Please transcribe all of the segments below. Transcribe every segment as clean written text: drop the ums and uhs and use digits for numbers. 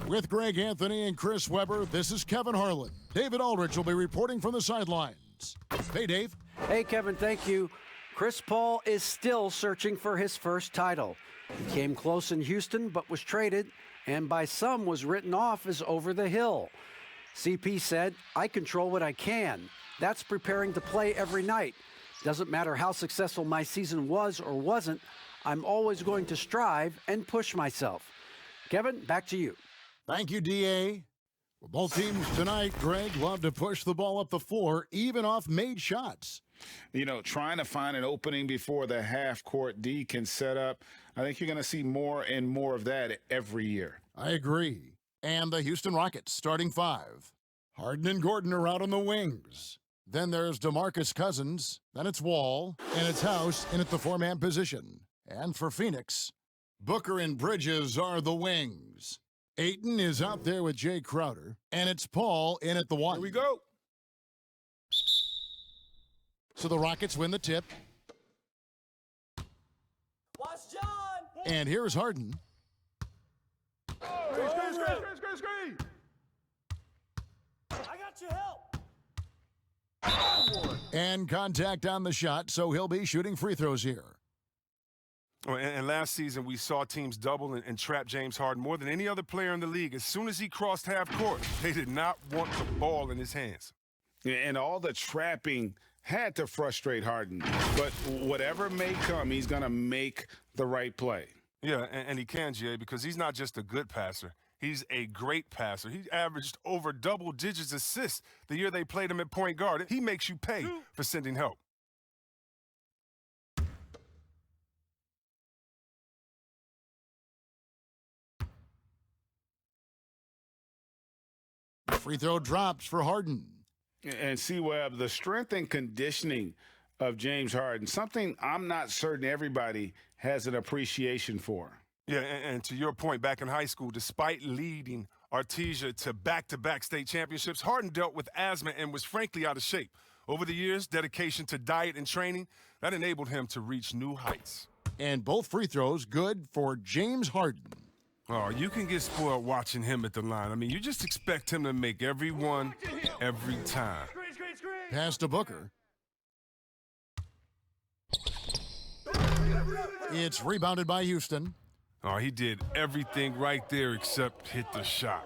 With Greg Anthony and Chris Webber, this is Kevin Harlan. David Aldrich will be reporting from the sidelines. Hey, Dave. Hey, Kevin, thank you. Chris Paul is still searching for his first title. He came close in Houston, but was traded, and by some was written off as over the hill. CP said, "I control what I can. That's preparing to play every night. Doesn't matter how successful my season was or wasn't, I'm always going to strive and push myself." Kevin, back to you. Thank you, DA. Well, both teams tonight, Greg, love to push the ball up the floor, even off made shots. You know, trying to find an opening before the half-court D can set up. I think you're going to see more and more of that every year. I agree. And the Houston Rockets starting five. Harden and Gordon are out on the wings. Then there's DeMarcus Cousins. Then it's Wall. And it's House in at the four-man position. And for Phoenix, Booker and Bridges are the wings. Ayton is out there with Jay Crowder. And it's Paul in at the one. Here we go. So the Rockets win the tip. Watch John. And here's Harden. Screen. I got your help. And contact on the shot, so he'll be shooting free throws here. And last season, we saw teams double and trap James Harden more than any other player in the league. As soon as he crossed half court, they did not want the ball in his hands. And all the trapping had to frustrate Harden. But whatever may come, he's going to make the right play. Yeah, and he can, Jay, because he's not just a good passer. He's a great passer. He averaged over double-digits assists the year they played him at point guard. He makes you pay for sending help. Free throw drops for Harden. And see, Webb, the strength and conditioning of James Harden, something I'm not certain everybody has an appreciation for. Yeah, and to your point, back in high school, despite leading Artesia to back-to-back state championships, Harden dealt with asthma and was frankly out of shape. Over the years, dedication to diet and training, that enabled him to reach new heights. And both free throws good for James Harden. Oh, you can get spoiled watching him at the line. I mean, you just expect him to make every one, every time. Pass to Booker. It's rebounded by Houston. Oh, he did everything right there except hit the shot.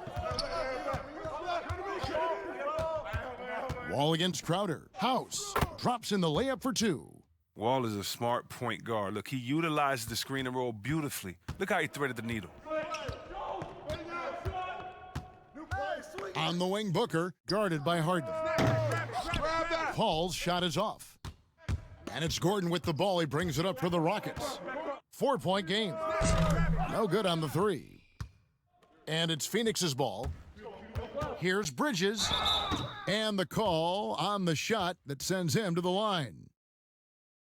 Wall against Crowder. House drops in the layup for two. Wall is a smart point guard. Look, he utilized the screen and roll beautifully. Look how he threaded the needle. On the wing, Booker, guarded by Harden. Paul's shot is off. And it's Gordon with the ball. He brings it up for the Rockets. 4-point game. No good on the three. And it's Phoenix's ball. Here's Bridges. And the call on the shot that sends him to the line.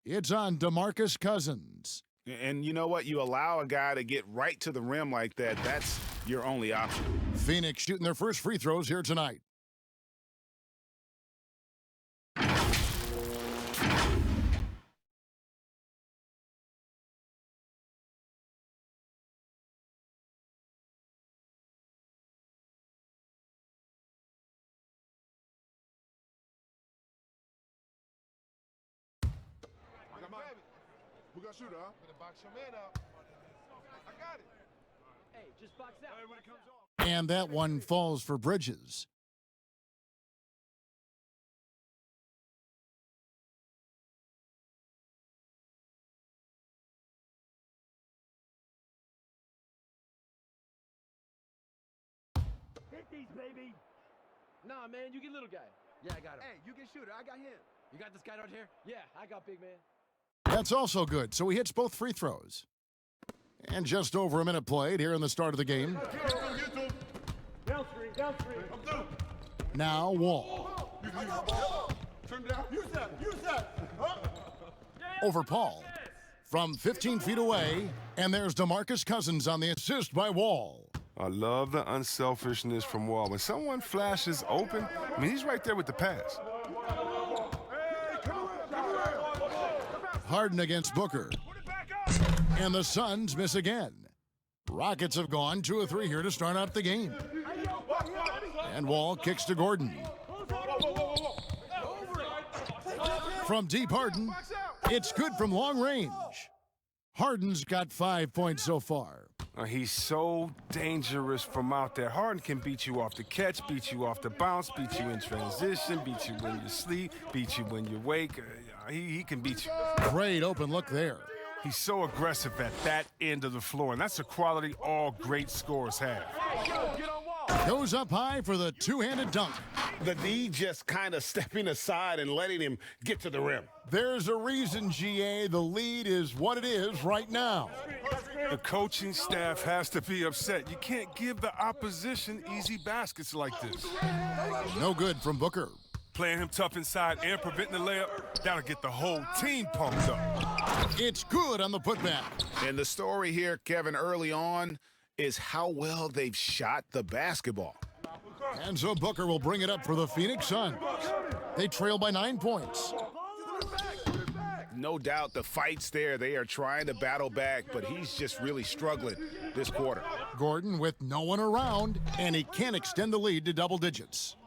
It's on DeMarcus Cousins. And you know what? You allow a guy to get right to the rim like that, that's your only option. Phoenix shooting their first free throws here tonight. We got shooter, huh? Gonna box your man up. I got it. Hey, just box out. Hey, when it comes off. And that one falls for Bridges. Hit these, baby. Nah, man, you get little guy. Yeah, I got him. Hey, you get shooter. I got him. You got this guy right here? Yeah, I got big man. That's also good, so he hits both free throws. And just over a minute played here in the start of the game. Downstream. Now Wall. Turn down. Use that. Huh? Over Paul. From 15 feet away, and there's DeMarcus Cousins on the assist by Wall. I love the unselfishness from Wall. When someone flashes open, I mean, he's right there with the pass. Harden against Booker. And the Suns miss again. Rockets have gone 2 of 3 here to start out the game. And Wall kicks to Gordon. From deep, Harden. It's good from long range. Harden's got 5 points so far. He's so dangerous from out there. Harden can beat you off the catch, beat you off the bounce, beat you in transition, beat you when you sleep, beat you when you wake. He can beat you. Great open look there. He's so aggressive at that end of the floor, and that's a quality all great scorers have. Goes up high for the two-handed dunk. The D just kind of stepping aside and letting him get to the rim. There's a reason, GA, the lead is what it is right now. The coaching staff has to be upset. You can't give the opposition easy baskets like this. No good from Booker. Playing him tough inside and preventing the layup, that'll get the whole team pumped up. It's good on the putback. And the story here, Kevin, early on, is how well they've shot the basketball. And so Booker will bring it up for the Phoenix Suns. They trail by 9 points. No doubt the fight's there. They are trying to battle back, but he's just really struggling this quarter. Gordon with no one around, and he can't extend the lead to double digits.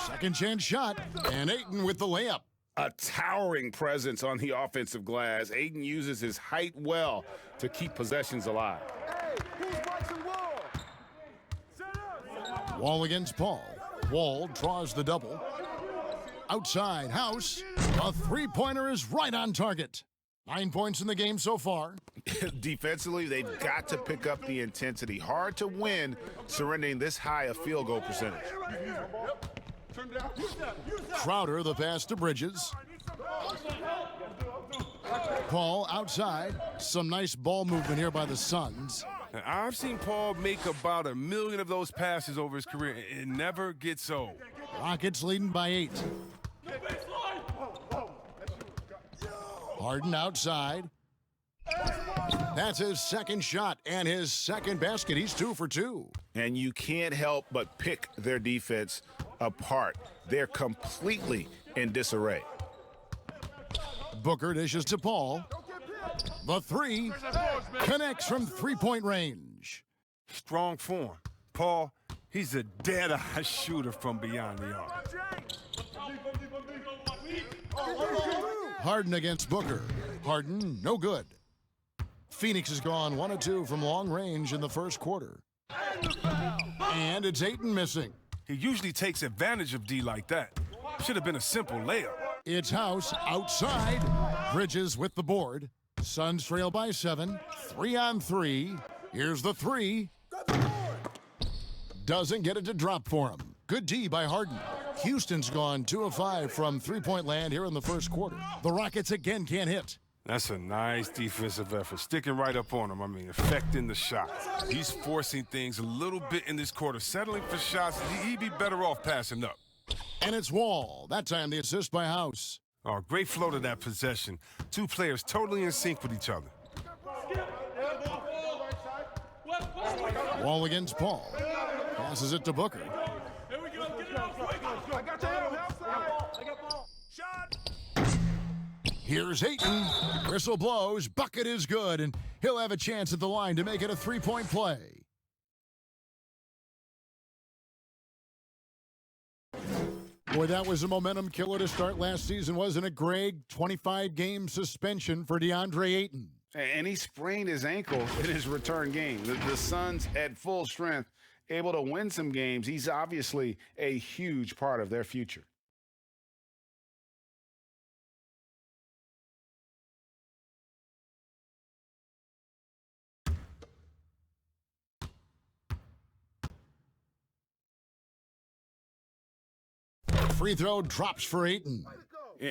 Second chance shot, and Ayton with the layup. A towering presence on the offensive glass. Ayton uses his height well to keep possessions alive. Wall against Paul. Wall draws the double. Outside, House. A three-pointer is right on target. 9 points in the game so far. Defensively, they've got to pick up the intensity. Hard to win surrendering this high a field goal percentage. Crowder, the pass to Bridges. Paul outside. Some nice ball movement here by the Suns. I've seen Paul make about 1 million of those passes over his career. It never gets old. Rockets leading by 8. Harden outside. That's his second shot and his second basket. He's 2 for 2. And you can't help but pick their defense apart. They're completely in disarray. Booker dishes to Paul. The three connects from three-point range. Strong form. Paul, he's a dead-eye shooter from beyond the arc. Harden against Booker. Harden, no good. Phoenix has gone 1 of 2 from long range in the first quarter. And it's Ayton missing. He usually takes advantage of D like that. Should have been a simple layup. It's House outside. Bridges with the board. Suns trail by 7. 3 on 3. Here's the 3. Doesn't get it to drop for him. Good D by Harden. Houston's gone 2 of 5 from three-point land here in the first quarter. The Rockets again can't hit. That's a nice defensive effort. Sticking right up on him. Affecting the shot. He's forcing things a little bit in this quarter. Settling for shots. He'd be better off passing up. And it's Wall. That time the assist by House. Oh, great flow to that possession. 2 players totally in sync with each other. Wall against Paul. Passes it to Booker. Here's Ayton. Whistle blows. Bucket is good, and he'll have a chance at the line to make it a three-point play. Boy, that was a momentum killer to start last season, wasn't it, Greg? 25-game suspension for DeAndre Ayton. And he sprained his ankle in his return game. The Suns at full strength, able to win some games. He's obviously a huge part of their future. Free throw drops for Ayton.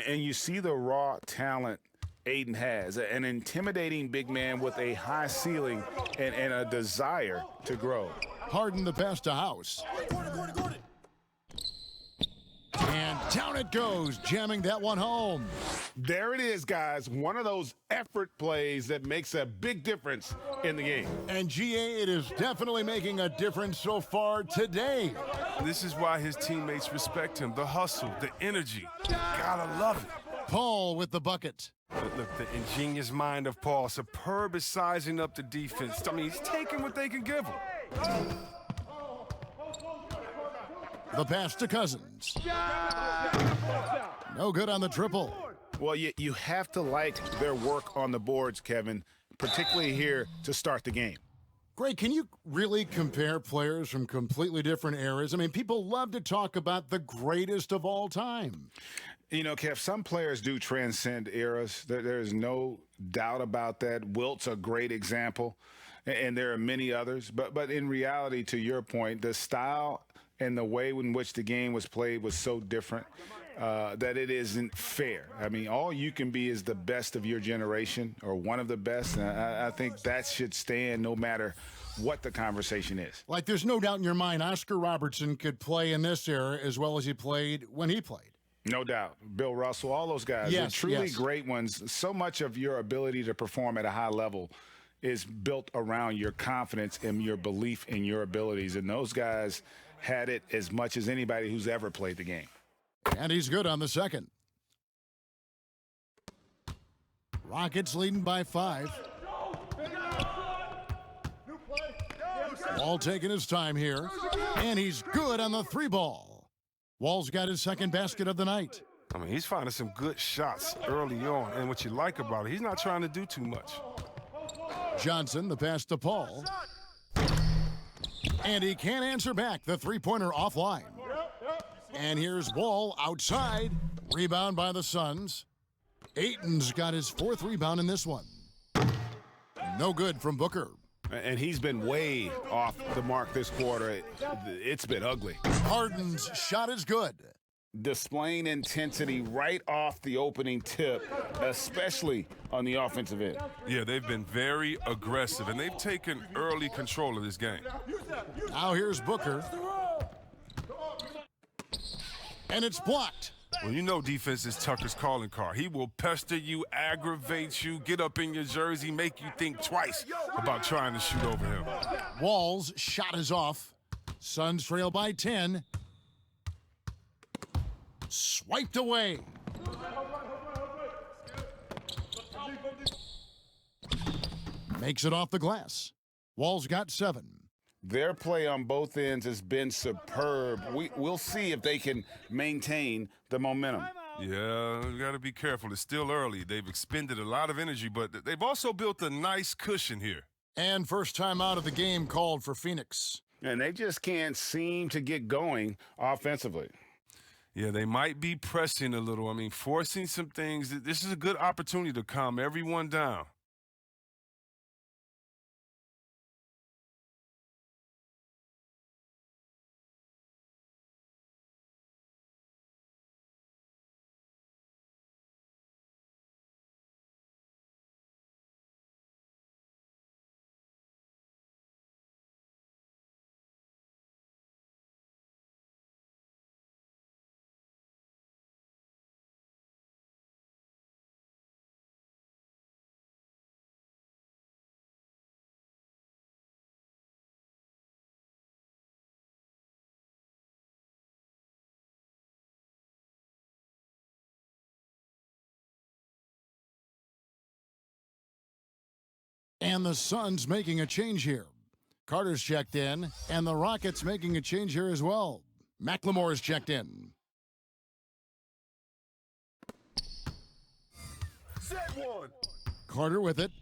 And you see the raw talent Ayton has, an intimidating big man with a high ceiling and a desire to grow. Harden the pass to House. And down it goes, jamming that one home. There it is, guys. One of those effort plays that makes a big difference in the game. And GA, it is definitely making a difference so far today. This is why his teammates respect him. The hustle, the energy. Gotta love it. Paul with the bucket. Look, the ingenious mind of Paul. Superb is sizing up the defense. I mean, he's taking what they can give him. The pass to Cousins. No good on the triple. Well, you have to like their work on the boards, Kevin, particularly here to start the game. Greg, can you really compare players from completely different eras? I mean, people love to talk about the greatest of all time. You know, Kev, some players do transcend eras. There's no doubt about that. Wilt's a great example, and there are many others. But in reality, to your point, the style and the way in which the game was played was so different that it isn't fair. I mean, all you can be is the best of your generation or one of the best. And I think that should stand no matter what the conversation is. Like, there's no doubt in your mind Oscar Robertson could play in this era as well as he played when he played. No doubt. Bill Russell, all those guys. Yes, They're truly yes. great ones. So much of your ability to perform at a high level is built around your confidence and your belief in your abilities. And those guys had it as much as anybody who's ever played the game. And he's good on the second. Rockets leading by 5. Wall taking his time here. And he's good on the 3 ball. Wall's got his second basket of the night. I mean, he's finding some good shots early on. And what you like about it, he's not trying to do too much. Johnson, the pass to Paul. And he can't answer back. The three-pointer offline. And here's Wall outside. Rebound by the Suns. Ayton's got his 4th rebound in this one. No good from Booker. And he's been way off the mark this quarter. It's been ugly. Harden's shot is good. Displaying intensity right off the opening tip, especially on the offensive end. Yeah, they've been very aggressive, and they've taken early control of this game. Now here's Booker. And it's blocked. Well, you know defense is Tucker's calling card. He will pester you, aggravate you, get up in your jersey, make you think twice about trying to shoot over him. Wall's shot is off. Suns trail by 10. Swiped away. Makes it off the glass. Wall's got 7. Their play on both ends has been superb. We'll see if they can maintain the momentum. Yeah, you got to be careful. It's still early. They've expended a lot of energy, but they've also built a nice cushion here. And first time out of the game called for Phoenix. And they just can't seem to get going offensively. Yeah, they might be pressing a little. I mean, forcing some things. This is a good opportunity to calm everyone down. And the Suns making a change here. Carter's checked in, and the Rockets making a change here as well. McLemore's checked in. Set one. Carter with it.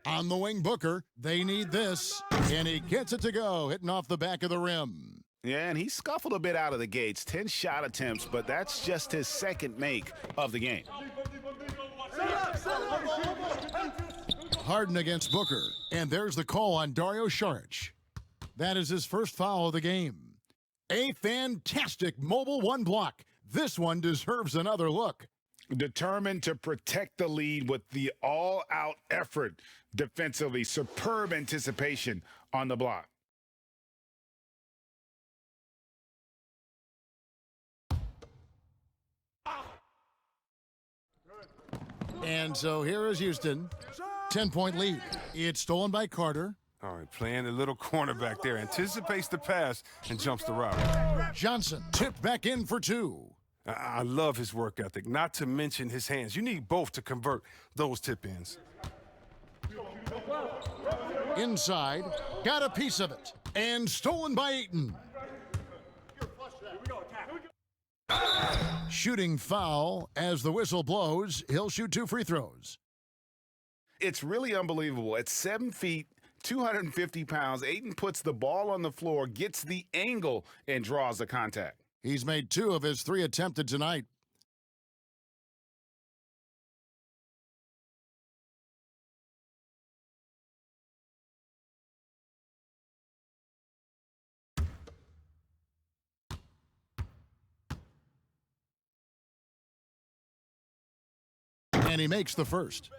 On the wing, Booker. They need this. And he gets it to go, hitting off the back of the rim. Yeah, and he scuffled a bit out of the gates. 10 shot attempts, but that's just his second make of the game. Harden against Booker. And there's the call on Dario Saric. That is his first foul of the game. A fantastic mobile 1 block. This one deserves another look. Determined to protect the lead with the all-out effort defensively. Superb anticipation on the block. And so here is Houston. 10-point lead. It's stolen by Carter. All right, playing the little cornerback there. Anticipates the pass and jumps the route. Johnson tipped back in for 2. I love his work ethic, not to mention his hands. You need both to convert those tip-ins. Inside, got a piece of it, and stolen by Ayton. Shooting foul as the whistle blows. He'll shoot 2 free throws. It's really unbelievable. At 7 feet, 250 pounds, Ayton puts the ball on the floor, gets the angle, and draws the contact. He's made 2 of his 3 attempted tonight. And he makes the first.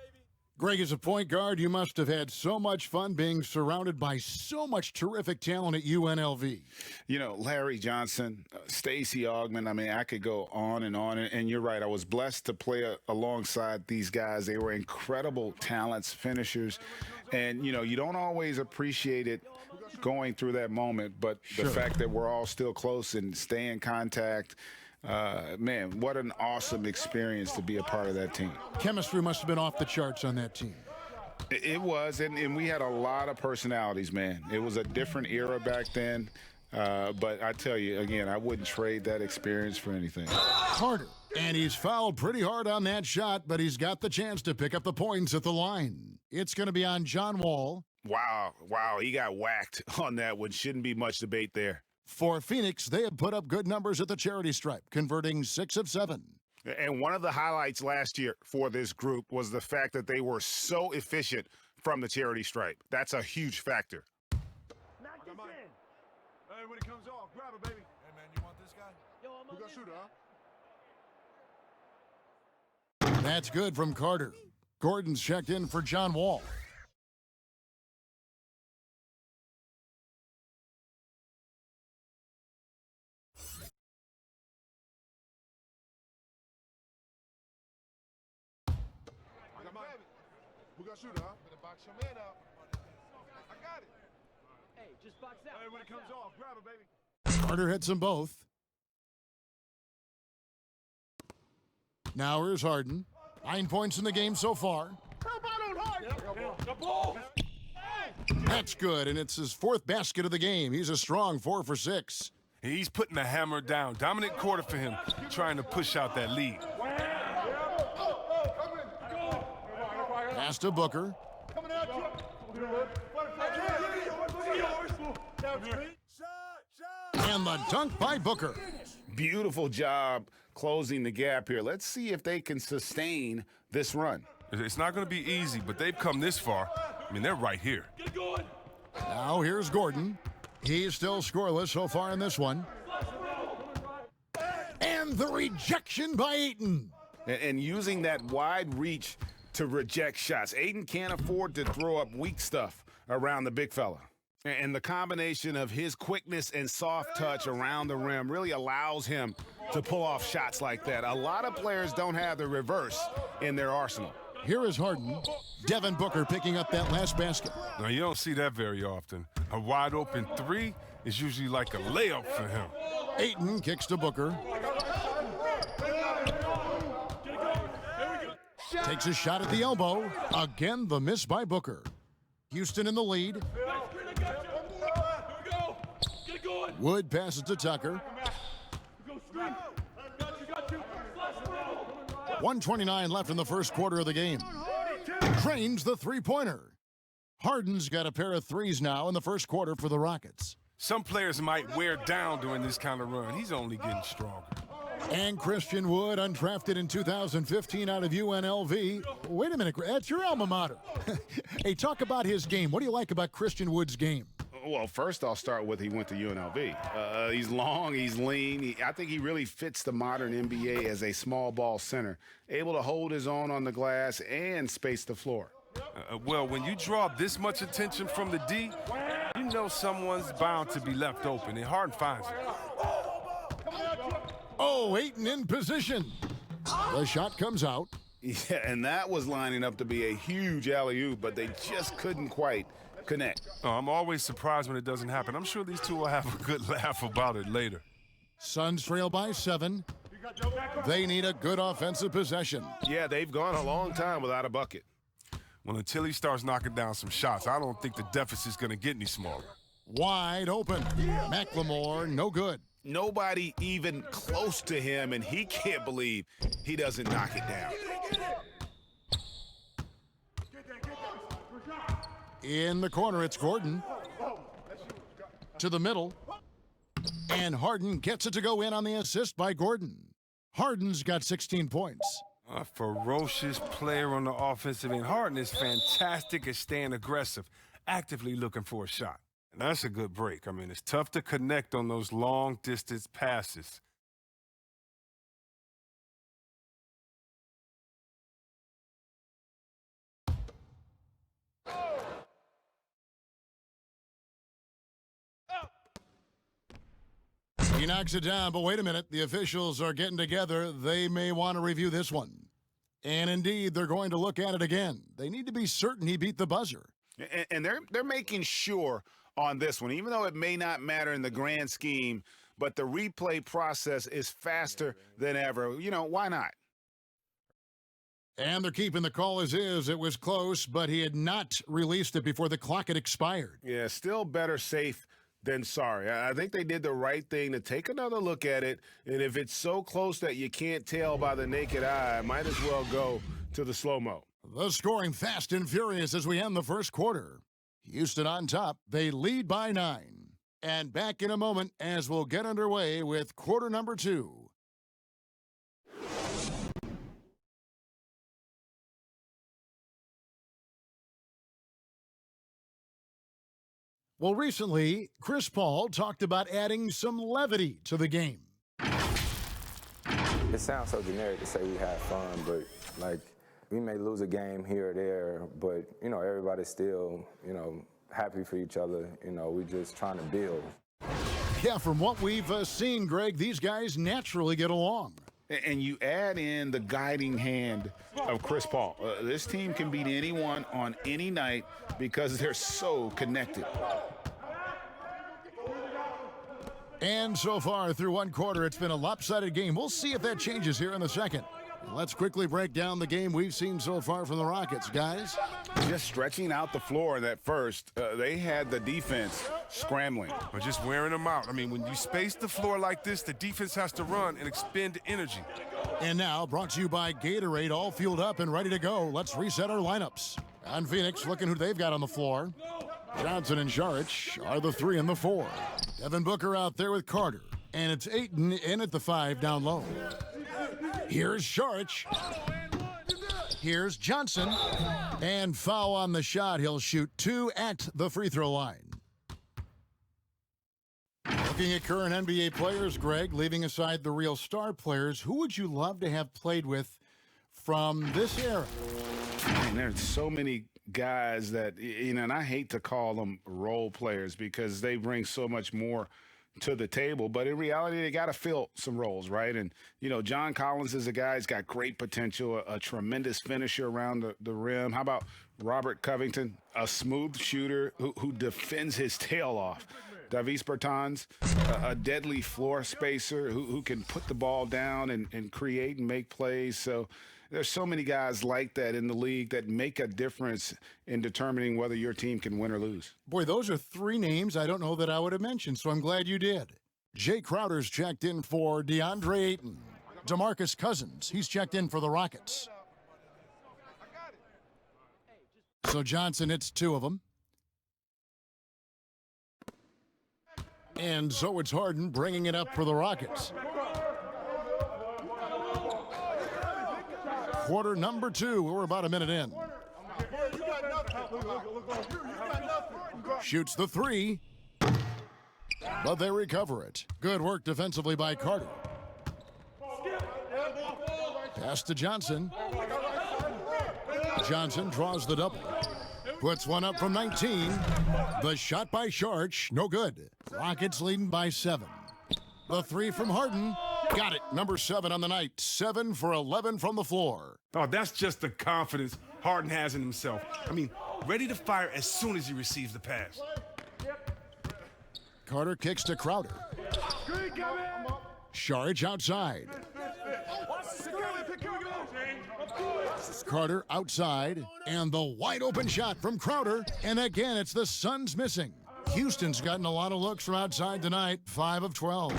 Greg, as a point guard, you must have had so much fun being surrounded by so much terrific talent at UNLV. You know, Larry Johnson, Stacey Augmon, I mean, I could go on. And you're right, I was blessed to play alongside these guys. They were incredible talents, finishers. And, you know, you don't always appreciate it going through that moment, but the fact that we're all still close and stay in contact, man, what an awesome experience to be a part of that team. Chemistry must have been off the charts on that team. It was, and we had a lot of personalities, man. It was a different era back then, but I tell you, again, I wouldn't trade that experience for anything. Carter, and he's fouled pretty hard on that shot, but he's got the chance to pick up the points at the line. It's going to be on John Wall. Wow, he got whacked on that one. Shouldn't be much debate there. For Phoenix, they have put up good numbers at the charity stripe, converting 6 of 7. And one of the highlights last year for this group was the fact that they were so efficient from the charity stripe. That's a huge factor. Knock this in. Hey, when it comes off, grab it, baby. Hey, man, you want this guy? Yo, I'm Who on got this shooter, guy. huh? That's good from Carter. Gordon's checked in for John Wall. Who got shooter, huh? Better box your man out. I got it. Hey, just box out. Hey, when it box comes out. off, grab it, baby. Carter hits them both. Now here's Harden. 9 points in the game so far. That's good, and it's his 4th basket of the game. He's a strong 4 for 6. He's putting the hammer down. Dominant quarter for him, trying to push out that lead. Pass to Booker. And the dunk by Booker. Beautiful job closing the gap here. Let's see if they can sustain this run. It's not going to be easy, but they've come this far. I mean, they're right here. Now here's Gordon. He's still scoreless so far in this one. And the rejection by Ayton. And using that wide reach to reject shots. Ayton can't afford to throw up weak stuff around the big fella. And the combination of his quickness and soft touch around the rim really allows him to pull off shots like that. A lot of players don't have the reverse in their arsenal. Here is Harden. Devin Booker picking up that last basket. Now, you don't see that very often. A wide open 3 is usually like a layup for him. Ayton kicks to Booker. Takes a shot at the elbow. Again, the miss by Booker. Houston in the lead. Wood passes to Tucker. 1:29 left in the first quarter of the game. Drains the three-pointer. Harden's got a pair of threes now in the first quarter for the Rockets. Some players might wear down during this kind of run. He's only getting stronger. And Christian Wood, undrafted in 2015 out of UNLV. Wait a minute, that's your alma mater. Hey, talk about his game. What do you like about Christian Wood's game? Well, first I'll start with he went to UNLV. He's long, he's lean. I think he really fits the modern NBA as a small ball center, able to hold his own on the glass and space the floor. Well, when you draw this much attention from the D, you know someone's bound to be left open, and Harden finds it. Oh, Ayton in position. The shot comes out. Yeah, and that was lining up to be a huge alley-oop, but they just couldn't quite connect. Oh, I'm always surprised when it doesn't happen. I'm sure these two will have a good laugh about it later. Suns trail by 7. They need a good offensive possession. Yeah, they've gone a long time without a bucket. Well, until he starts knocking down some shots, I don't think the deficit's going to get any smaller. Wide open. McLemore, no good. Nobody even close to him, and he can't believe he doesn't knock it down. In the corner, it's Gordon. To the middle. And Harden gets it to go in on the assist by Gordon. Harden's got 16 points. A ferocious player on the offensive end. Harden is fantastic at staying aggressive, actively looking for a shot. And that's a good break. I mean, it's tough to connect on those long-distance passes. He knocks it down, but wait a minute. The officials are getting together. They may want to review this one. And indeed, they're going to look at it again. They need to be certain he beat the buzzer. And they're making sure on this one, even though it may not matter in the grand scheme, but the replay process is faster than ever. You know, why not? And they're keeping the call as is. It was close, but he had not released it before the clock had expired. Yeah, still better safe than sorry. I think they did the right thing to take another look at it. And if it's so close that you can't tell by the naked eye, might as well go to the slow-mo. The scoring fast and furious as we end the first quarter. Houston on top. They lead by 9. And back in a moment as we'll get underway with quarter number 2. Well, recently, Chris Paul talked about adding some levity to the game. It sounds so generic to say we had fun, but, like, we may lose a game here or there, but, you know, everybody's still, you know, happy for each other. You know, we're just trying to build. Yeah, from what we've seen, Greg, these guys naturally get along. And you add in the guiding hand of Chris Paul. This team can beat anyone on any night because they're so connected. And so far through one quarter, it's been a lopsided game. We'll see if that changes here in the second. Let's quickly break down the game we've seen so far from the Rockets, guys. Just stretching out the floor in that first, they had the defense scrambling. Or just wearing them out. I mean, when you space the floor like this, the defense has to run and expend energy. And now, brought to you by Gatorade, all fueled up and ready to go. Let's reset our lineups. On Phoenix, looking who they've got on the floor. Johnson and Saric are the 3 and the 4. Devin Booker out there with Carter. And it's Ayton in at the 5 down low. Here's Saric. Here's Johnson. And foul on the shot. He'll shoot 2 at the free throw line. Looking at current NBA players, Greg, leaving aside the real star players, who would you love to have played with from this era? Man, there's so many guys that, you know, and I hate to call them role players because they bring so much more to the table, but in reality, they got to fill some roles, right? And, you know, John Collins is a guy who's got great potential, a tremendous finisher around the rim. How about Robert Covington, a smooth shooter who defends his tail off? Davis Bertans, a deadly floor spacer who can put the ball down and create and make plays. So there's so many guys like that in the league that make a difference in determining whether your team can win or lose. Boy, those are 3 names I don't know that I would have mentioned, so I'm glad you did. Jay Crowder's checked in for DeAndre Ayton. DeMarcus Cousins, he's checked in for the Rockets. So Johnson hits 2 of them. And so it's Harden bringing it up for the Rockets. Quarter number 2. We're about a minute in. Shoots the 3. But they recover it. Good work defensively by Carter. Pass to Johnson. Johnson draws the double. Puts one up from 19. The shot by Saric, no good. Rockets leading by 7. The 3 from Harden. Got it. Number 7 on the night. 7 for 11 from the floor. Oh, that's just the confidence Harden has in himself. I mean, ready to fire as soon as he receives the pass. Carter kicks to Crowder. Saric outside. Carter outside, and the wide open shot from Crowder. And again, it's the Suns missing. Houston's gotten a lot of looks from outside tonight, 5 of 12.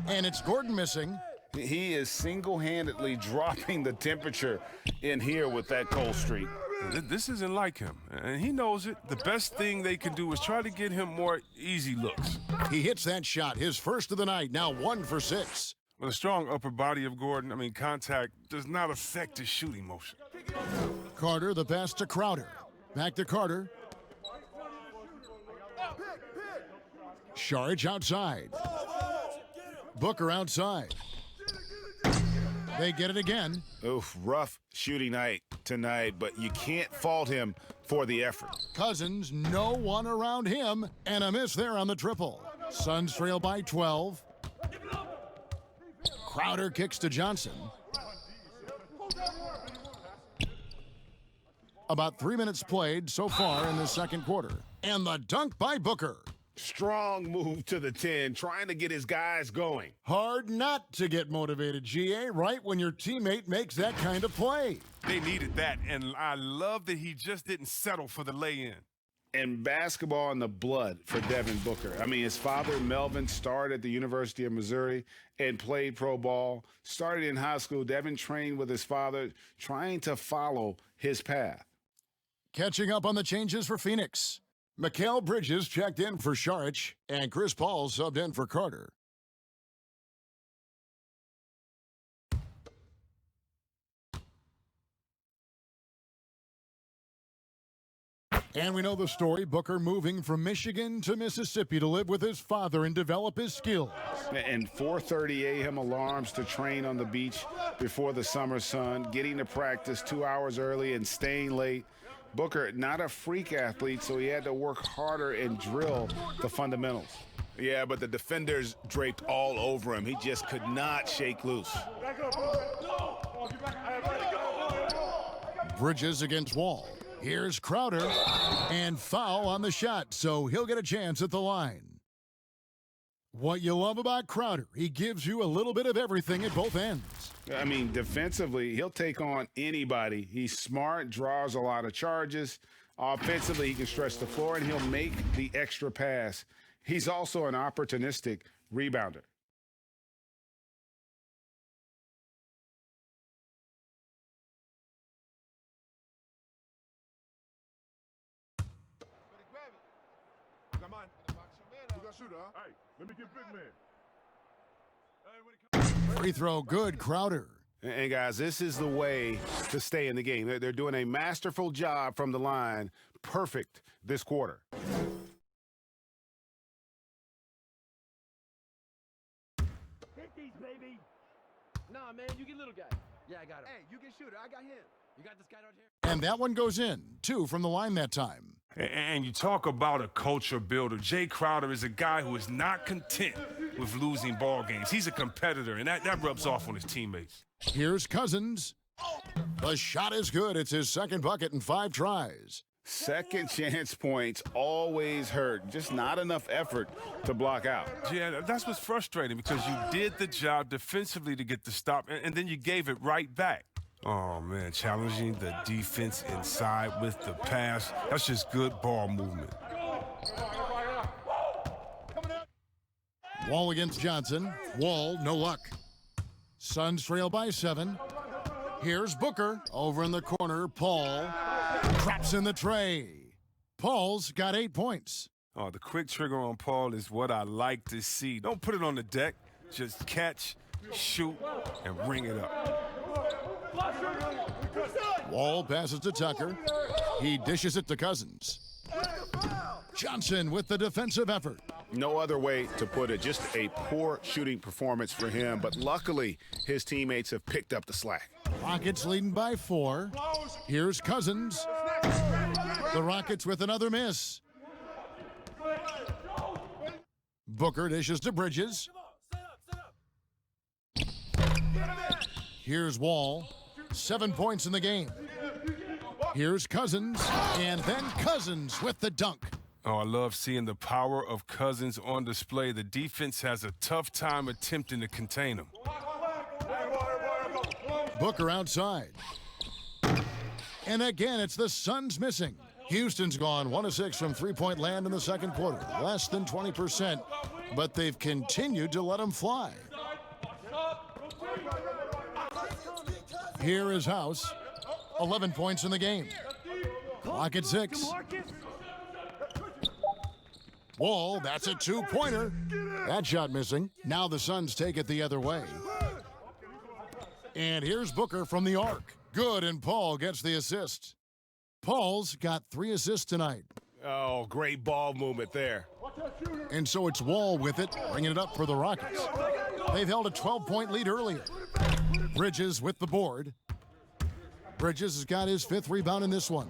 And it's Gordon missing. He is single-handedly dropping the temperature in here with that cold streak. This isn't like him, and he knows it. The best thing they can do is try to get him more easy looks. He hits that shot, his first of the night, now 1 for 6. With a strong upper body of Gordon, contact does not affect his shooting motion. Carter, the pass to Crowder. Back to Carter. Saric outside. Booker outside. They get it again. Oof, rough shooting night tonight, but you can't fault him for the effort. Cousins, no one around him, and a miss there on the triple. Suns trail by 12. Crowder kicks to Johnson. About 3 minutes played so far in the second quarter. And the dunk by Booker. Strong move to the 10, trying to get his guys going. Hard not to get motivated, GA, right when your teammate makes that kind of play. They needed that, and I love that he just didn't settle for the lay-in. And basketball in the blood for Devin Booker. His father, Melvin, started at the University of Missouri and played pro ball. Started in high school. Devin trained with his father, trying to follow his path. Catching up on the changes for Phoenix. Mikal Bridges checked in for Saric, and Chris Paul subbed in for Carter. And we know the story, Booker moving from Michigan to Mississippi to live with his father and develop his skills. And 4:30 a.m. alarms to train on the beach before the summer sun, getting to practice 2 hours early and staying late. Booker, not a freak athlete, so he had to work harder and drill the fundamentals. Yeah, but the defenders draped all over him. He just could not shake loose. Bridges against Wall. Here's Crowder, and foul on the shot, so he'll get a chance at the line. What you love about Crowder, he gives you a little bit of everything at both ends. Defensively, he'll take on anybody. He's smart, draws a lot of charges. Offensively, he can stretch the floor, and he'll make the extra pass. He's also an opportunistic rebounder. Free throw good, Crowder. And guys, this is the way to stay in the game. They're doing a masterful job from the line. Perfect this quarter. Hit these, baby. Nah, man, you get little guy. Yeah, I got him. Hey, you get shooter. I got him. You got this guy right here. And that one goes in, 2 from the line that time. And you talk about a culture builder. Jay Crowder is a guy who is not content with losing ball games. He's a competitor, and that rubs off on his teammates. Here's Cousins. The shot is good. It's his second bucket in 5 tries. Second chance points always hurt. Just not enough effort to block out. Yeah, that's what's frustrating because you did the job defensively to get the stop, and then you gave it right back. Oh, man, challenging the defense inside with the pass. That's just good ball movement. Wall against Johnson. Wall, no luck. Suns trail by 7. Here's Booker. Over in the corner, Paul drops in the tray. Paul's got 8 points. Oh, the quick trigger on Paul is what I like to see. Don't put it on the deck. Just catch, shoot, and ring it up. Wall passes to Tucker. He dishes it to Cousins. Johnson with the defensive effort. No other way to put it. Just a poor shooting performance for him, but luckily his teammates have picked up the slack. Rockets leading by 4. Here's Cousins. The Rockets with another miss. Booker dishes to Bridges. Here's Wall. 7 points in the game. Here's Cousins, and then Cousins with the dunk. Oh, I love seeing the power of Cousins on display. The defense has a tough time attempting to contain him. Booker outside. And again, it's the Suns missing. Houston's gone 1 of 6 from three-point land in the second quarter, less than 20%, but they've continued to let them fly. Here is House, 11 points in the game. Clock at 6. Wall, that's a two-pointer. That shot missing. Now the Suns take it the other way. And here's Booker from the arc. Good, and Paul gets the assist. Paul's got 3 assists tonight. Oh, great ball movement there. And so it's Wall with it, bringing it up for the Rockets. They've held a 12-point lead earlier. Bridges with the board. Bridges has got his 5th rebound in this one.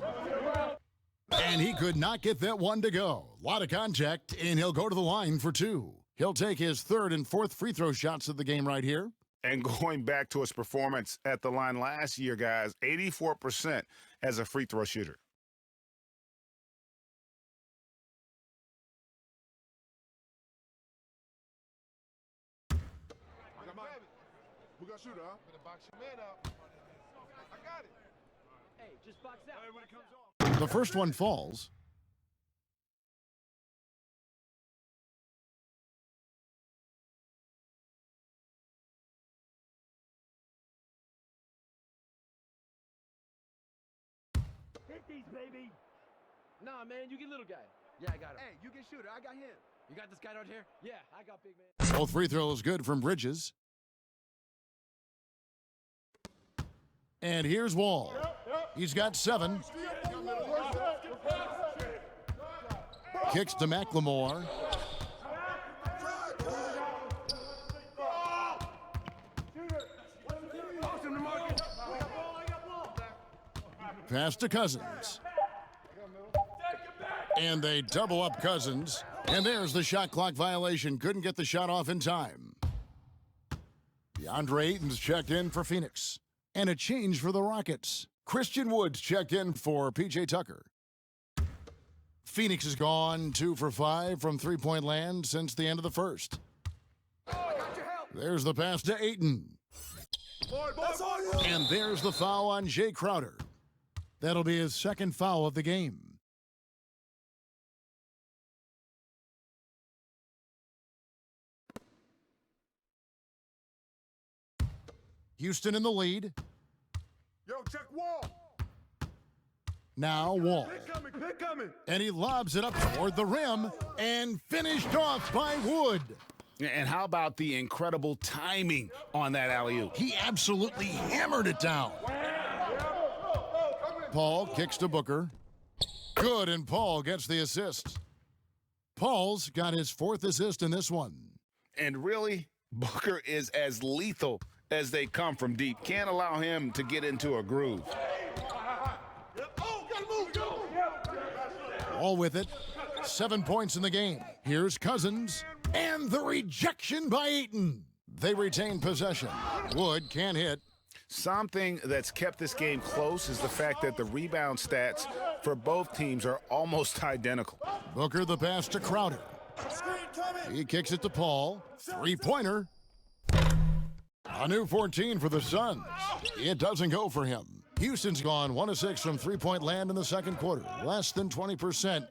And he could not get that one to go. A lot of contact, and he'll go to the line for 2. He'll take his 3rd and 4th free throw shots of the game right here. And going back to his performance at the line last year, guys, 84% as a free throw shooter. Who got shooter, huh? Better box your man up. I got it. Hey, just box out. When it comes off. The first one falls. Hit these, baby. Nah, man, you get little guy. Yeah, I got him. Hey, you get shooter. I got him. You got this guy out here? Yeah, I got big man. Both free throws good from Bridges. And here's Wall. He's got 7. Kicks to McLemore. Pass to Cousins. And they double up Cousins. And there's the shot clock violation. Couldn't get the shot off in time. DeAndre Ayton's checked in for Phoenix. And a change for the Rockets. Christian Woods checked in for P.J. Tucker. Phoenix has gone 2 for 5 from three-point land since the end of the first. There's the pass to Ayton. And there's the foul on Jay Crowder. That'll be his 2nd foul of the game. Houston in the lead. Yo, check Wall. Now Wall. They're coming. And he lobs it up toward the rim and finished off by Wood. And how about the incredible timing on that alley-oop? He absolutely hammered it down. Paul kicks to Booker. Good, and Paul gets the assist. Paul's got his 4th assist in this one. And really, Booker is as lethal as they come from deep. Can't allow him to get into a groove. All with it. 7 points in the game. Here's Cousins. And the rejection by Ayton. They retain possession. Wood can't hit. Something that's kept this game close is the fact that the rebound stats for both teams are almost identical. Booker the pass to Crowder. He kicks it to Paul. 3-pointer. A new 14 for the Suns. It doesn't go for him. Houston's gone 1 of 6 from three-point land in the second quarter, less than 20%,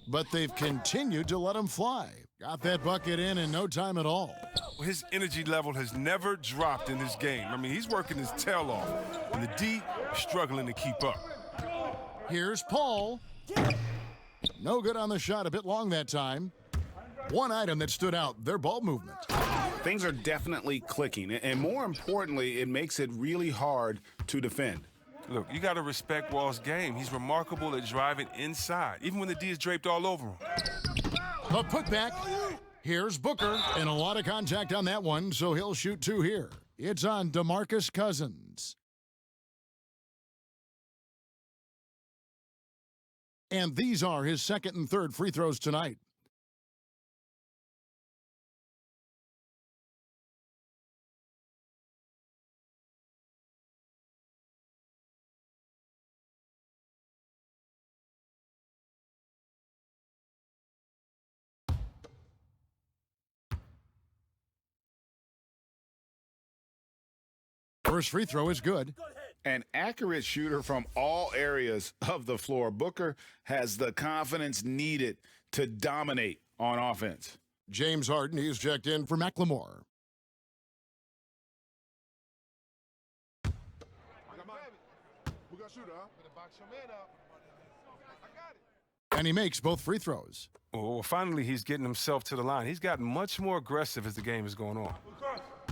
but they've continued to let him fly. Got that bucket in no time at all. His energy level has never dropped in this game. I mean, he's working his tail off, and the D is struggling to keep up. Here's Paul. No good on the shot, a bit long that time. One item that stood out, their ball movement. Things are definitely clicking, and more importantly, it makes it really hard to defend. Look, you got to respect Wall's game. He's remarkable at driving inside, even when the D is draped all over him. A putback. Here's Booker, and a lot of contact on that one, so he'll shoot 2 here. It's on DeMarcus Cousins. And these are his 2nd and 3rd free throws tonight. First free throw is good. An accurate shooter from all areas of the floor. Booker has the confidence needed to dominate on offense. James Harden, he's checked in for McLemore. Who got shooter, huh? Better box your man up. I got it. And he makes both free throws. Well, finally, he's getting himself to the line. He's gotten much more aggressive as the game is going on.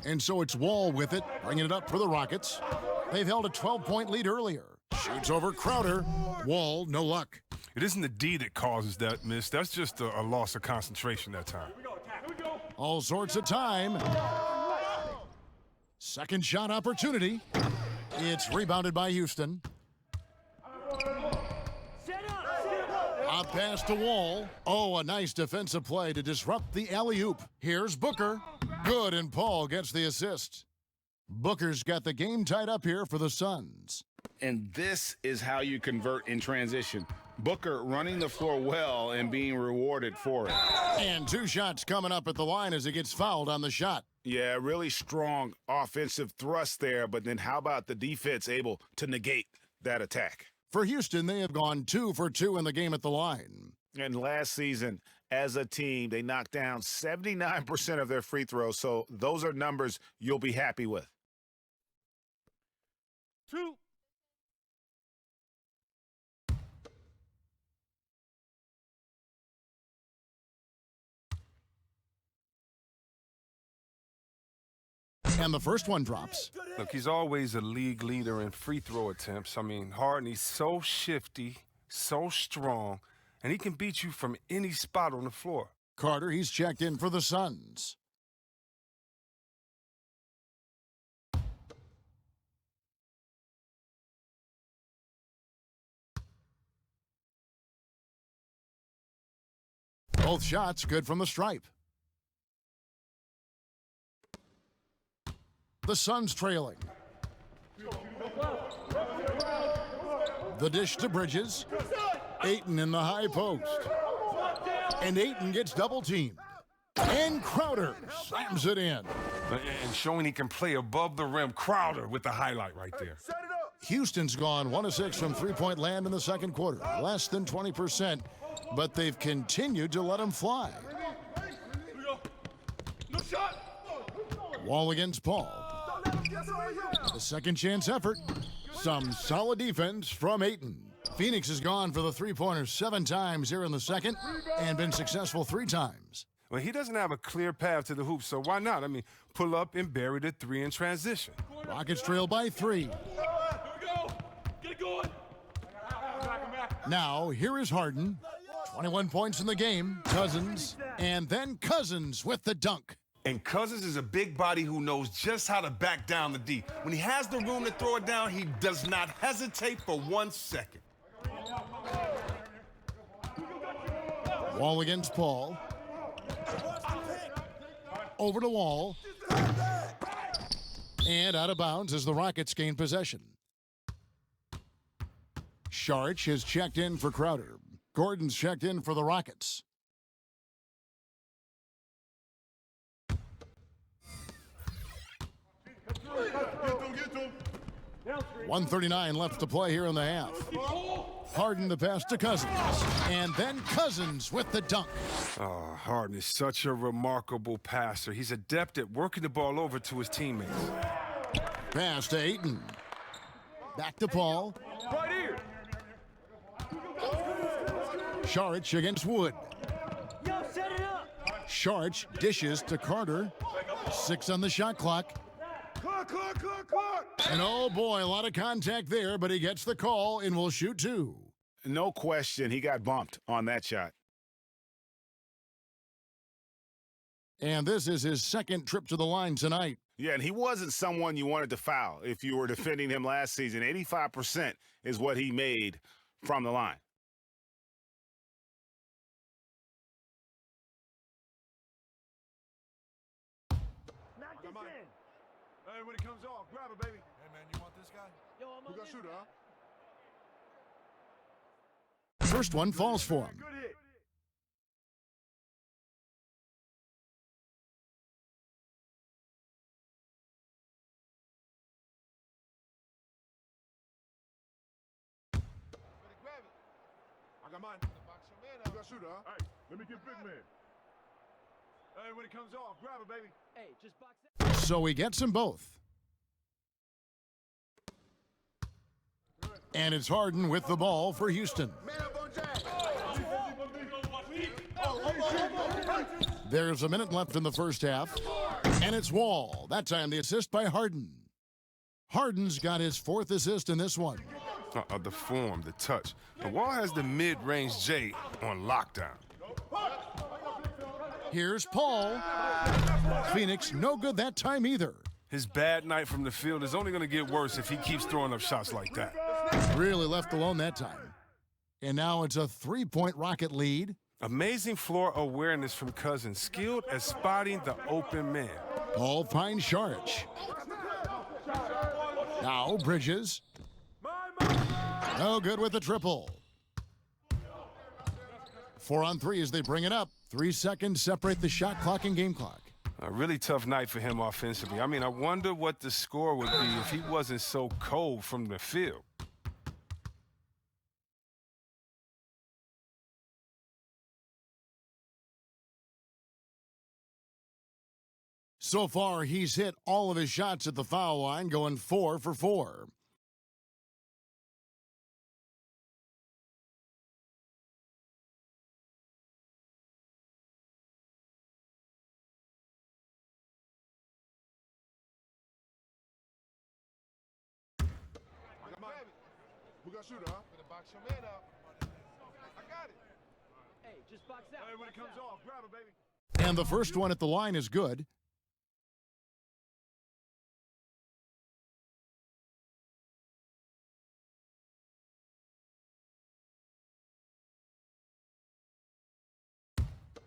And so it's Wall with it, bringing it up for the Rockets. They've held a 12-point lead earlier. Shoots over Crowder. Wall, no luck. It isn't the D that causes that miss. That's just a loss of concentration that time. All sorts of time. Second shot opportunity. It's rebounded by Houston. Up pass to Wall. Oh, a nice defensive play to disrupt the alley-oop. Here's Booker. Good, and Paul gets the assist. Booker's got the game tied up here for the Suns. And this is how you convert in transition. Booker running the floor well and being rewarded for it. And 2 shots coming up at the line as he gets fouled on the shot. Yeah, really strong offensive thrust there, but then how about the defense able to negate that attack? For Houston, they have gone 2 for 2 in the game at the line. And last season, as a team, they knocked down 79% of their free throws, so those are numbers you'll be happy with. 2. And the first one drops. Look, he's always a league leader in free throw attempts. I mean, Harden, he's so shifty, so strong, and he can beat you from any spot on the floor. Carter, he's checked in for the Suns. Both shots good from the stripe. The Suns trailing. The dish to Bridges. Ayton in the high post. And Ayton gets double teamed. And Crowder slams it in. And showing he can play above the rim. Crowder with the highlight right there. Houston's gone 1 of 6 from three-point land in the second quarter. Less than 20%, but they've continued to let him fly. Wall against Paul. The second chance effort. Some solid defense from Ayton. Phoenix has gone for the three-pointer 7 times here in the second and been successful 3 times. Well, he doesn't have a clear path to the hoop, so why not? I mean, pull up and bury the 3 in transition. Rockets trail by 3. Get it going. Now, here is Harden. 21 points in the game. Cousins. And then Cousins with the dunk. And Cousins is a big body who knows just how to back down the D. When he has the room to throw it down, he does not hesitate for 1 second. Wall against Paul. Over to Wall. And out of bounds as the Rockets gain possession. Saric has checked in for Crowder. Gordon's checked in for the Rockets. Get them. 1:39 left to play here in the half. Harden the pass to Cousins. And then Cousins with the dunk. Oh, Harden is such a remarkable passer. He's adept at working the ball over to his teammates. Pass to Ayton. Back to Paul. Right here. Saric against Wood. Yo, set it up. Saric dishes to Carter. 6 on the shot clock. Clock. And oh boy, a lot of contact there, but he gets the call and will shoot 2. No question, he got bumped on that shot. And this is his second trip to the line tonight. Yeah, and he wasn't someone you wanted to foul if you were defending him last season. 85% is what he made from the line. Knock this in. Hey, when it comes off, grab it, baby. Hey, man, you want this guy? Yo, I'm Who on got this shooter, guy. huh? First one falls for him. Good hit. Come on. Box your man up. You got shooter, huh? Hey, let me get big man. Hey, when it comes off, grab it, baby. Hey, just box that. So he gets them both. And it's Harden with the ball for Houston. Man up on Jack. There's a minute left in the first half. And it's Wall. That time the assist by Harden. Harden's got his fourth assist in this one. The form, the touch. The Wall has the mid-range J on lockdown. Here's Paul. Phoenix, no good that time either. His bad night from the field is only going to get worse if he keeps throwing up shots like that. Really left alone that time. And now it's a three-point Rocket lead. Amazing floor awareness from Cousins, skilled at spotting the open man. Paul finds Sharich. Now Bridges. No good with the triple. 4 on 3 as they bring it up. 3 seconds separate the shot clock and game clock. A really tough night for him offensively. I mean, I wonder what the score would be if he wasn't so cold from the field. So far, he's hit all of his shots at the foul line, going 4 for 4. We got shooter, huh? Better box your man up. I got it. Hey, just box out. Hey, when it comes off, grab it, baby. And the first one at the line is good.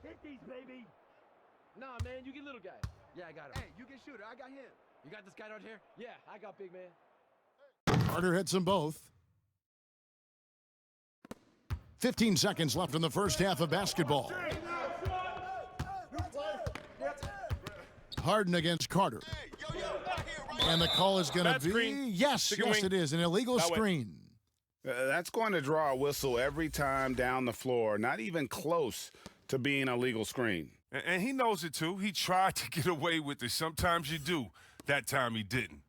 Hit these, baby. Nah, man, you get little guy. Yeah, I got him. Hey, you get shooter. I got him. You got this guy out here? Yeah, I got big man. Carter hits them both. 15 seconds left in the first half of basketball. Harden against Carter. And the call is going to be, screen. yes, it is, an illegal screen. That's going to draw a whistle every time down the floor, not even close to being a legal screen. And he knows it, too. He tried to get away with it. Sometimes you do. That time he didn't.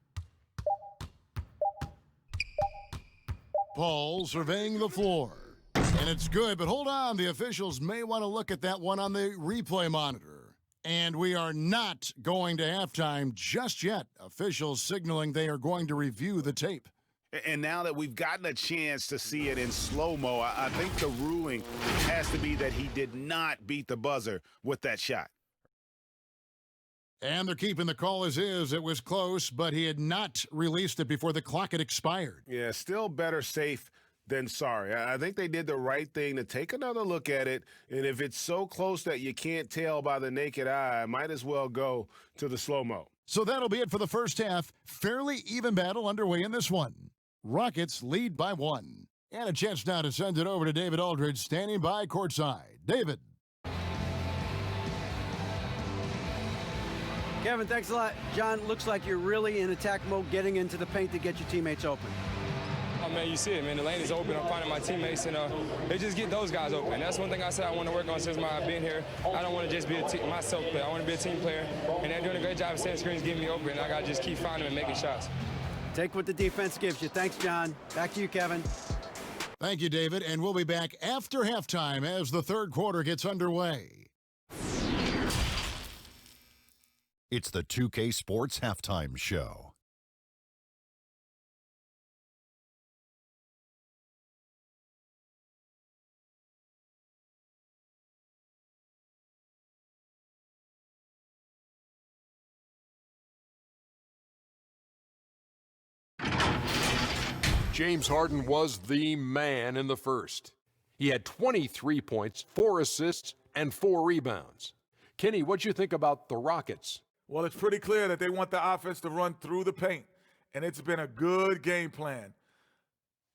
Paul surveying the floor. And it's good, but hold on. The officials may want to look at that one on the replay monitor. And we are not going to halftime just yet. Officials signaling they are going to review the tape. And now that we've gotten a chance to see it in slow-mo, I think the ruling has to be that he did not beat the buzzer with that shot. And they're keeping the call as is. It was close, but he had not released it before the clock had expired. Yeah, still better safe than sorry. I think they did the right thing to take another look at it, and if it's so close that you can't tell by the naked eye, might as well go to the slow-mo. So that'll be it for the first half. Fairly even battle underway in this one. Rockets lead by 1. And a chance now to send it over to David Aldridge, standing by courtside. David. Kevin, thanks a lot. John, looks like you're really in attack mode, getting into the paint to get your teammates open. Oh, man, you see it, man. The lane is open. I'm finding my teammates, and they just get those guys open. That's one thing I said I want to work on since I've been here. I don't want to just be a myself player. I want to be a team player, and they're doing a great job of setting screens, getting me open, and I got to just keep finding them and making shots. Take what the defense gives you. Thanks, John. Back to you, Kevin. Thank you, David, and we'll be back after halftime as the third quarter gets underway. It's the 2K Sports Halftime Show. James Harden was the man in the first. He had 23 points, 4 assists, and 4 rebounds. Kenny, what'd you think about the Rockets? Well, it's pretty clear that they want the offense to run through the paint, and it's been a good game plan.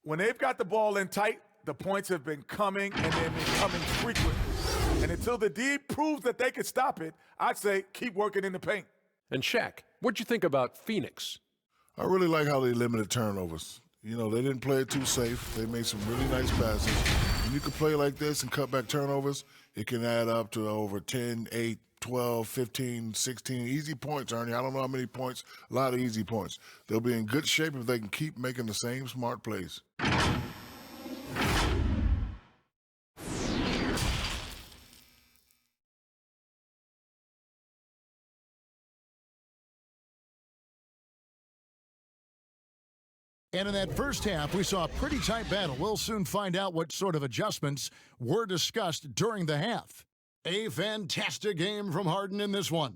When they've got the ball in tight, the points have been coming, and they've been coming frequently. And until the D proves that they can stop it, I'd say keep working in the paint. And Shaq, what'd you think about Phoenix? I really like how they limited turnovers. You know, they didn't play it too safe. They made some really nice passes. When you can play like this and cut back turnovers, it can add up to over 10, 8, 12, 15, 16 easy points, Ernie. I don't know how many points, a lot of easy points. They'll be in good shape if they can keep making the same smart plays. And in that first half, we saw a pretty tight battle. We'll soon find out what sort of adjustments were discussed during the half. A fantastic game from Harden in this one.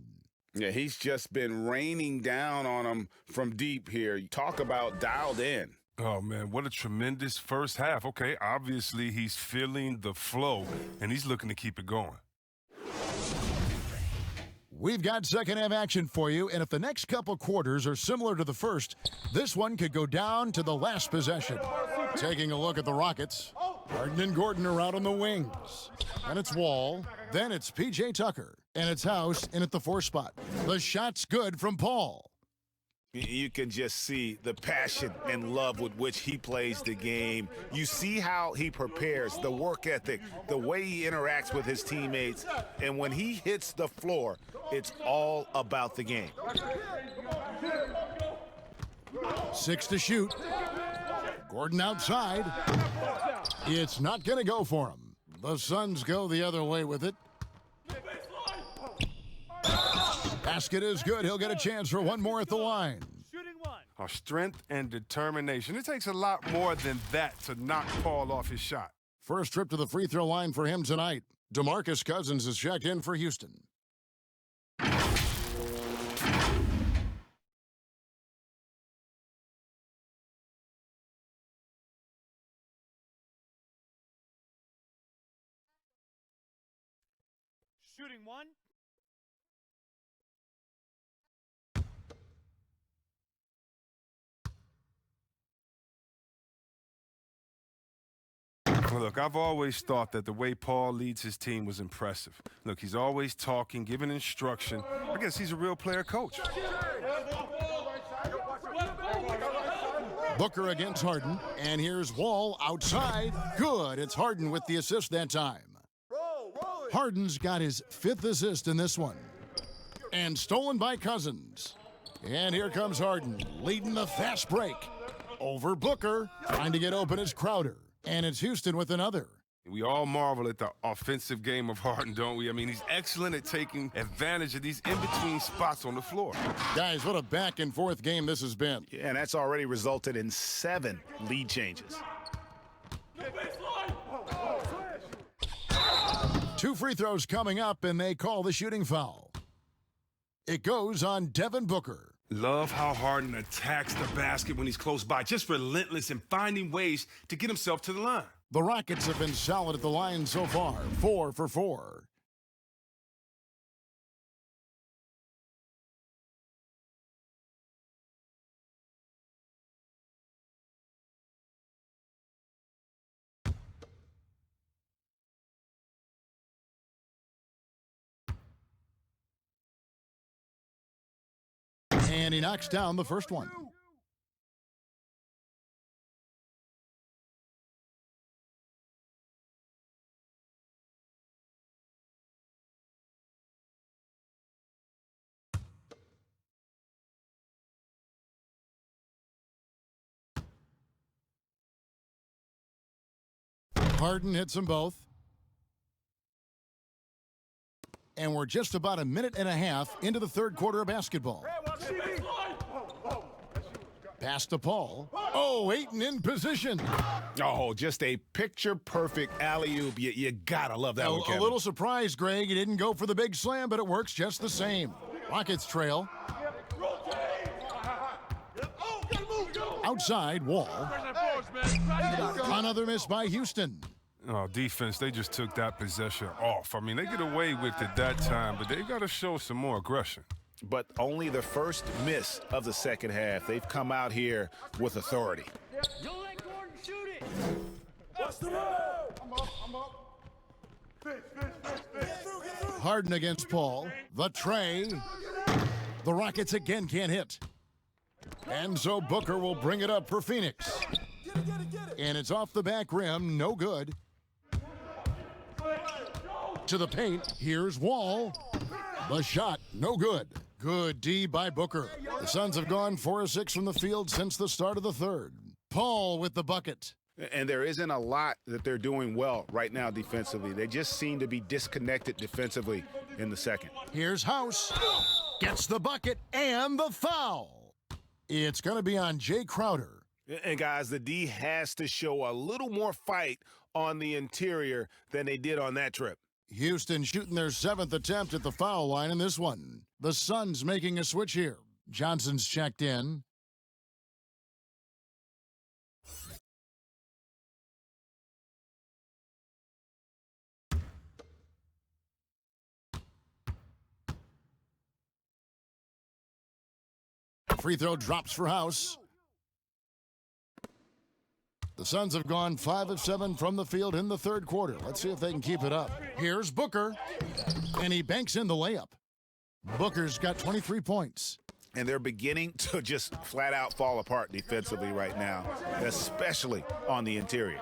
Yeah, he's just been raining down on him from deep here. Talk about dialed in. Oh, man, what a tremendous first half. Okay, obviously he's feeling the flow, and he's looking to keep it going. We've got second half action for you, and if the next couple quarters are similar to the first, this one could go down to the last possession. Taking a look at the Rockets, Harden and Gordon are out on the wings. And it's Wall, then it's P.J. Tucker, and it's House in at the 4 spot. The shot's good from Paul. You can just see the passion and love with which he plays the game. You see how he prepares, the work ethic, the way he interacts with his teammates. And when he hits the floor, it's all about the game. 6 to shoot. Gordon outside. It's not going to go for him. The Suns go the other way with it. Basket is good. He'll get a chance for one more at the line. Our strength and determination. It takes a lot more than that to knock Paul off his shot. First trip to the free throw line for him tonight. DeMarcus Cousins is checked in for Houston. Shooting one. Look, I've always thought that the way Paul leads his team was impressive. Look, he's always talking, giving instruction. I guess he's a real player coach. Booker against Harden, and here's Wall outside. Good. It's Harden with the assist that time. Harden's got his 5th assist in this one. And stolen by Cousins. And here comes Harden, leading the fast break. Over Booker, trying to get open is Crowder. And it's Houston with another. We all marvel at the offensive game of Harden, don't we? I mean, he's excellent at taking advantage of these in-between spots on the floor. Guys, what a back-and-forth game this has been. Yeah, and that's already resulted in 7 lead changes. 2 free throws coming up, and they call the shooting foul. It goes on Devin Booker. Love how Harden attacks the basket when he's close by. Just relentless in finding ways to get himself to the line. The Rockets have been solid at the line so far, 4 for 4. And he knocks down the first one. Harden hits them both. And we're just about a minute and a half into the third quarter of basketball. Pass to Paul. Oh, Ayton in position. Oh, just a picture-perfect alley-oop. You gotta love that one, Kevin. A little surprised, Greg. He didn't go for the big slam, but it works just the same. Rockets trail. Outside, Wall. Another miss by Houston. Oh, defense, they just took that possession off. I mean, they get away with it that time, but they've got to show some more aggression. But only the first miss of the second half. They've come out here with authority. Don't let Gordon shoot it. What's the roll? I'm up. Harden against Paul. The tray. The Rockets again can't hit. And so Booker will bring it up for Phoenix. And it's off the back rim, no good. To the paint, here's Wall. The shot, no good. Good D by Booker. The Suns have gone 4 of 6 from the field since the start of the third. Paul with the bucket. And there isn't a lot that they're doing well right now defensively. They just seem to be disconnected defensively in the second. Here's House. Gets the bucket and the foul. It's going to be on Jay Crowder. And guys, the D has to show a little more fight on the interior than they did on that trip. Houston shooting their 7th attempt at the foul line in this one. The Suns making a switch here. Johnson's checked in. Free throw drops for House. The Suns have gone 5 of 7 from the field in the third quarter. Let's see if they can keep it up. Here's Booker, and he banks in the layup. Booker's got 23 points. And they're beginning to just flat out fall apart defensively right now, especially on the interior.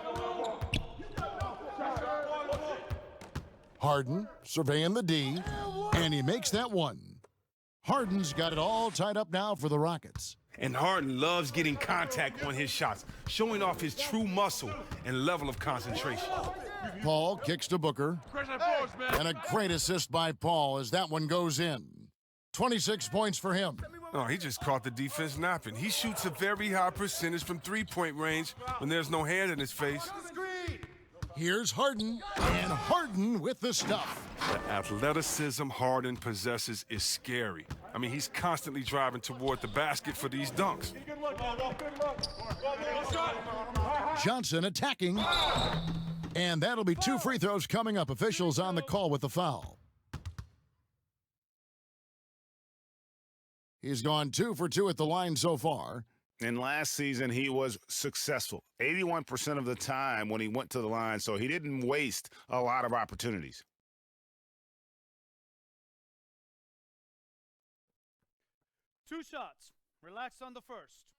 Harden surveying the D, and he makes that one. Harden's got it all tied up now for the Rockets. And Harden loves getting contact on his shots, showing off his true muscle and level of concentration. Paul kicks to Booker. And a great assist by Paul as that one goes in. 26 points for him. Oh, he just caught the defense napping. He shoots a very high percentage from three-point range when there's no hand in his face. Here's Harden, and Harden with the stuff. The athleticism Harden possesses is scary. I mean, he's constantly driving toward the basket for these dunks. Johnson attacking. And that'll be 2 free throws coming up. Officials on the call with the foul. He's gone 2 for 2 at the line so far. And last season, he was successful 81% of the time when he went to the line, so he didn't waste a lot of opportunities. Two shots. Relax on the first.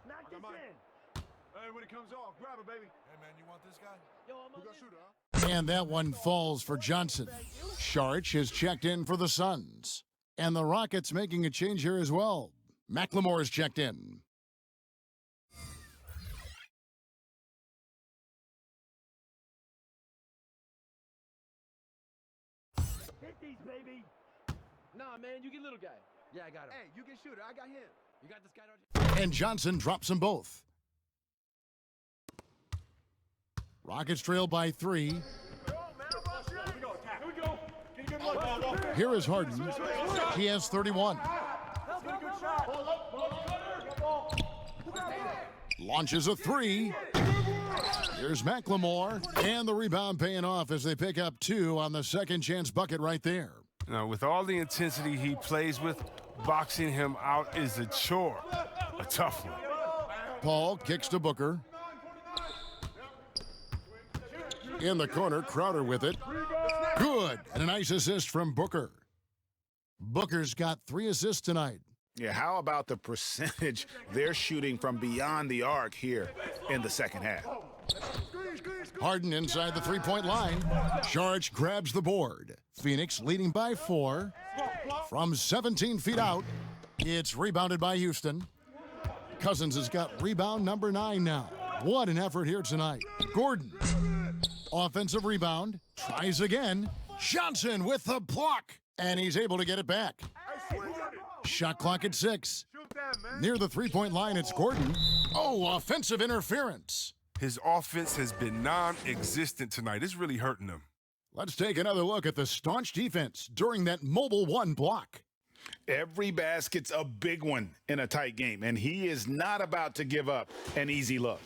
Knock this in. Hey, when it comes off, grab it, baby. Hey, man, you want this guy? Yo, I'm Who got shooter, huh? And that one falls for Johnson. Sharch has checked in for the Suns. And the Rockets making a change here as well. McLemore's checked in. Hit these, baby. Nah, man, you get little guy. Yeah, I got him. Hey, you get shooter. I got him. You got this guy right here. And Johnson drops them both. Rockets trail by 3. Here is Harden. He has 31. Launches a 3. Here's McLemore. And the rebound paying off as they pick up 2 on the second chance bucket right there. Now, with all the intensity he plays with, boxing him out is a chore, a tough one. Paul kicks to Booker. In the corner, Crowder with it. Good. And a nice assist from Booker. Booker's got 3 assists tonight. Yeah, how about the percentage they're shooting from beyond the arc here in the second half? Harden inside the three-point line. Sharch grabs the board. Phoenix leading by 4. From 17 feet out, it's rebounded by Houston. Cousins has got rebound number 9 now. What an effort here tonight. Gordon. Offensive rebound. Tries again. Johnson with the block. And he's able to get it back. Shot clock at 6. Near the three-point line, it's Gordon. Oh, offensive interference. His offense has been non-existent tonight. It's really hurting him. Let's take another look at the staunch defense during that mobile 1 block. Every basket's a big one in a tight game, and he is not about to give up an easy look.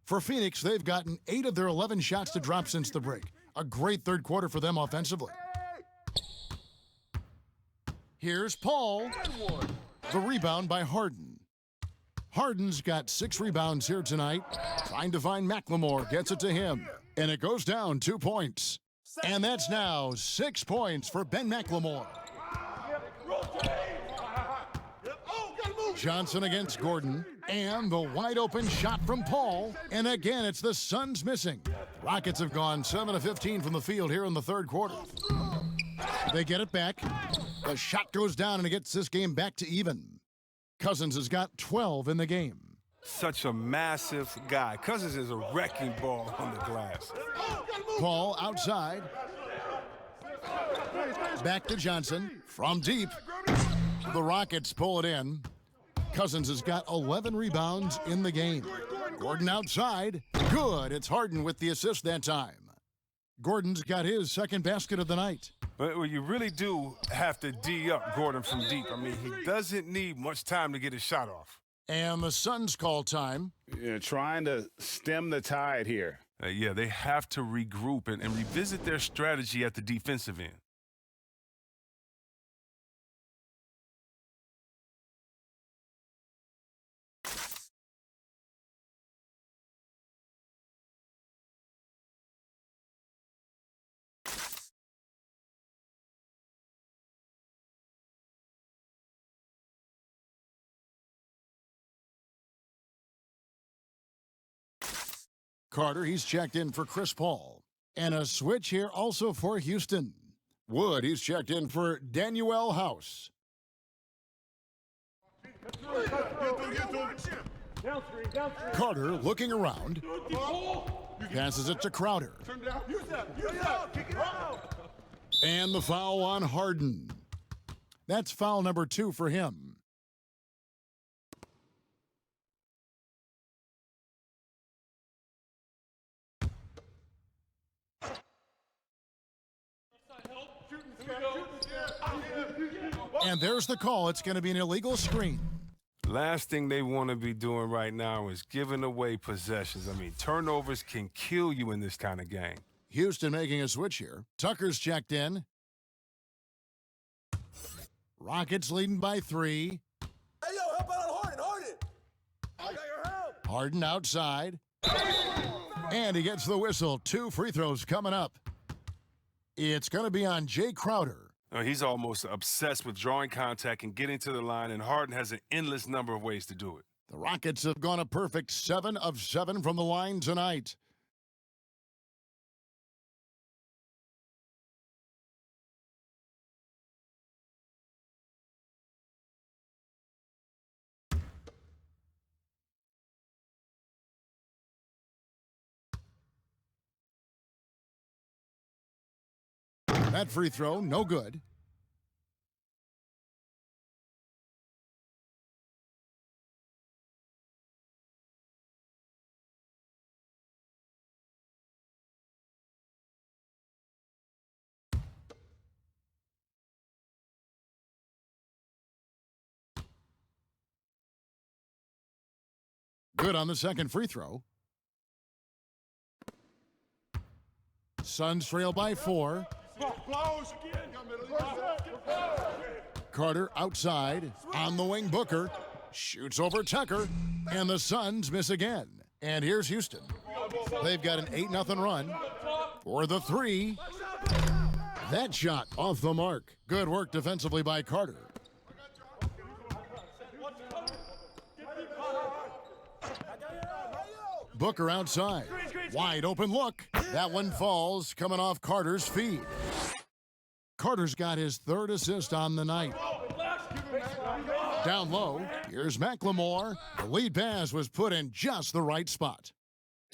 For Phoenix, they've gotten 8 of their 11 shots to drop since the break. A great third quarter for them offensively. Here's Paul. The rebound by Harden. Harden's got 6 rebounds here tonight. Trying to find McLemore. Gets it to him. And it goes down 2 points. And that's now 6 points for Ben McLemore. Johnson against Gordon, and the wide open shot from Paul. And again, it's the Suns missing. Rockets have gone 7 of 15 from the field here in the third quarter. They get it back. The shot goes down, and it gets this game back to even. Cousins has got 12 in the game. Such a massive guy. Cousins is a wrecking ball on the glass. Paul outside. Back to Johnson from deep. The Rockets pull it in. Cousins has got 11 rebounds in the game. Gordon outside. Good. It's Harden with the assist that time. Gordon's got his second basket of the night. Well, you really do have to D up Gordon from deep. I mean, he doesn't need much time to get his shot off. And the Suns call time. Trying to stem the tide here. Yeah, they have to regroup and revisit their strategy at the defensive end. Carter, he's checked in for Chris Paul. And a switch here also for Houston. Wood, he's checked in for Danuel House. Carter looking around. Passes it to Crowder. And the foul on Harden. That's foul number 2 for him. And there's the call. It's going to be an illegal screen. Last thing they want to be doing right now is giving away possessions. I mean, turnovers can kill you in this kind of game. Houston making a switch here. Tucker's checked in. Rockets leading by 3. Hey, yo, help out on Harden. Harden. I got your help. Harden outside. And he gets the whistle. 2 free throws coming up. It's going to be on Jay Crowder. He's almost obsessed with drawing contact and getting to the line, and Harden has an endless number of ways to do it. The Rockets have gone a perfect 7 of 7 from the line tonight. That free throw, no good. Good on the second free throw. Suns trail by 4. Carter outside, on the wing. Booker shoots over Tucker, and the Suns miss again. And here's Houston. They've got an 8-0 run for the 3. That shot off the mark. Good work defensively by Carter. Booker outside. Wide open look. That one falls, coming off Carter's feed. Carter's got his 3rd assist on the night. Down low, here's McLemore. The lead pass was put in just the right spot.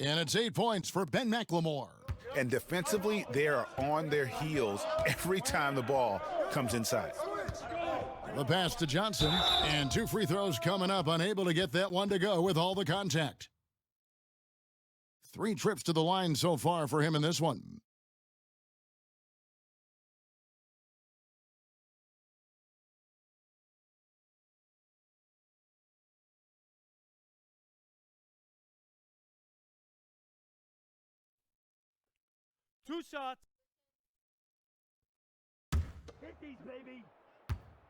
And it's 8 points for Ben McLemore. And defensively, they are on their heels every time the ball comes inside. The pass to Johnson, and 2 free throws coming up, unable to get that one to go with all the contact. 3 trips to the line so far for him in this one. Two shots. Hit these, baby.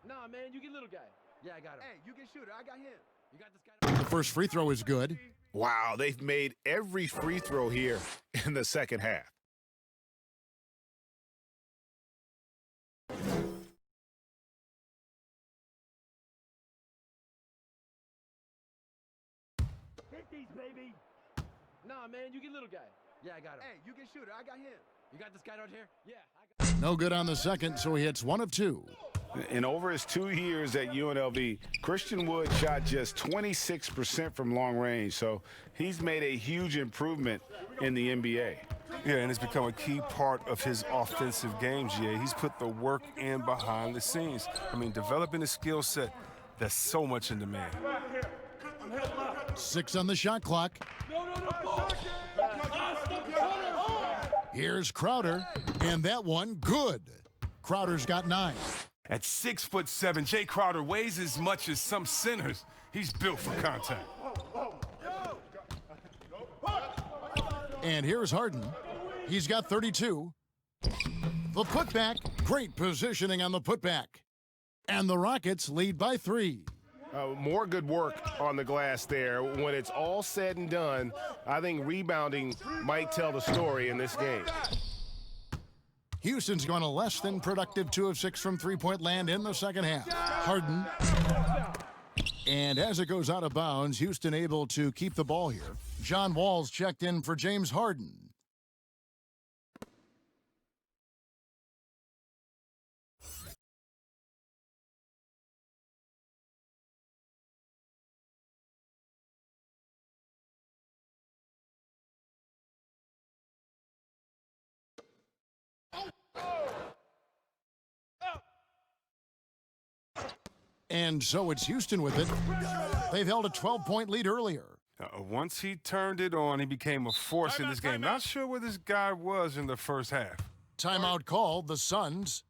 Nah, man, you get little guy. Yeah, I got him. Hey, you get shooter. I got him. You got this guy. The first free throw is good. Wow, they've made every free throw here in the second half. 50s, baby. Nah, man, you get little guy. Yeah, I got him. Hey, you get shooter. I got him. You got this guy out here? Yeah, I got him. No good on the second, so he hits 1 of 2. In over his 2 years at UNLV, Christian Wood shot just 26% from long range, so he's made a huge improvement in the NBA. Yeah, and it's become a key part of his offensive game, GA. He's put the work in behind the scenes. I mean, developing a skill set that's so much in demand. 6 on the shot clock. Here's Crowder, and that one good. Crowder's got 9. At 6'7", Jay Crowder weighs as much as some centers. He's built for contact. And here's Harden. He's got 32. The putback, great positioning on the putback. And the Rockets lead by 3. More good work on the glass there. When it's all said and done, I think rebounding might tell the story in this game. Houston's gone a less than productive 2 of 6 from three-point land in the second half. Harden. And as it goes out of bounds, Houston able to keep the ball here. John Wall's checked in for James Harden. And so it's Houston with it. They've held a 12-point lead earlier. Once he turned it on, he became a force in this game. Not sure where this guy was in the first half. Timeout called, the Suns.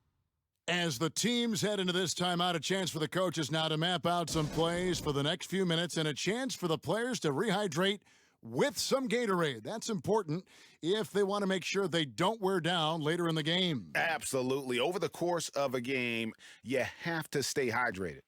As the teams head into this timeout, a chance for the coaches now to map out some plays for the next few minutes and a chance for the players to rehydrate with some Gatorade. That's important if they want to make sure they don't wear down later in the game. Absolutely. Over the course of a game, you have to stay hydrated.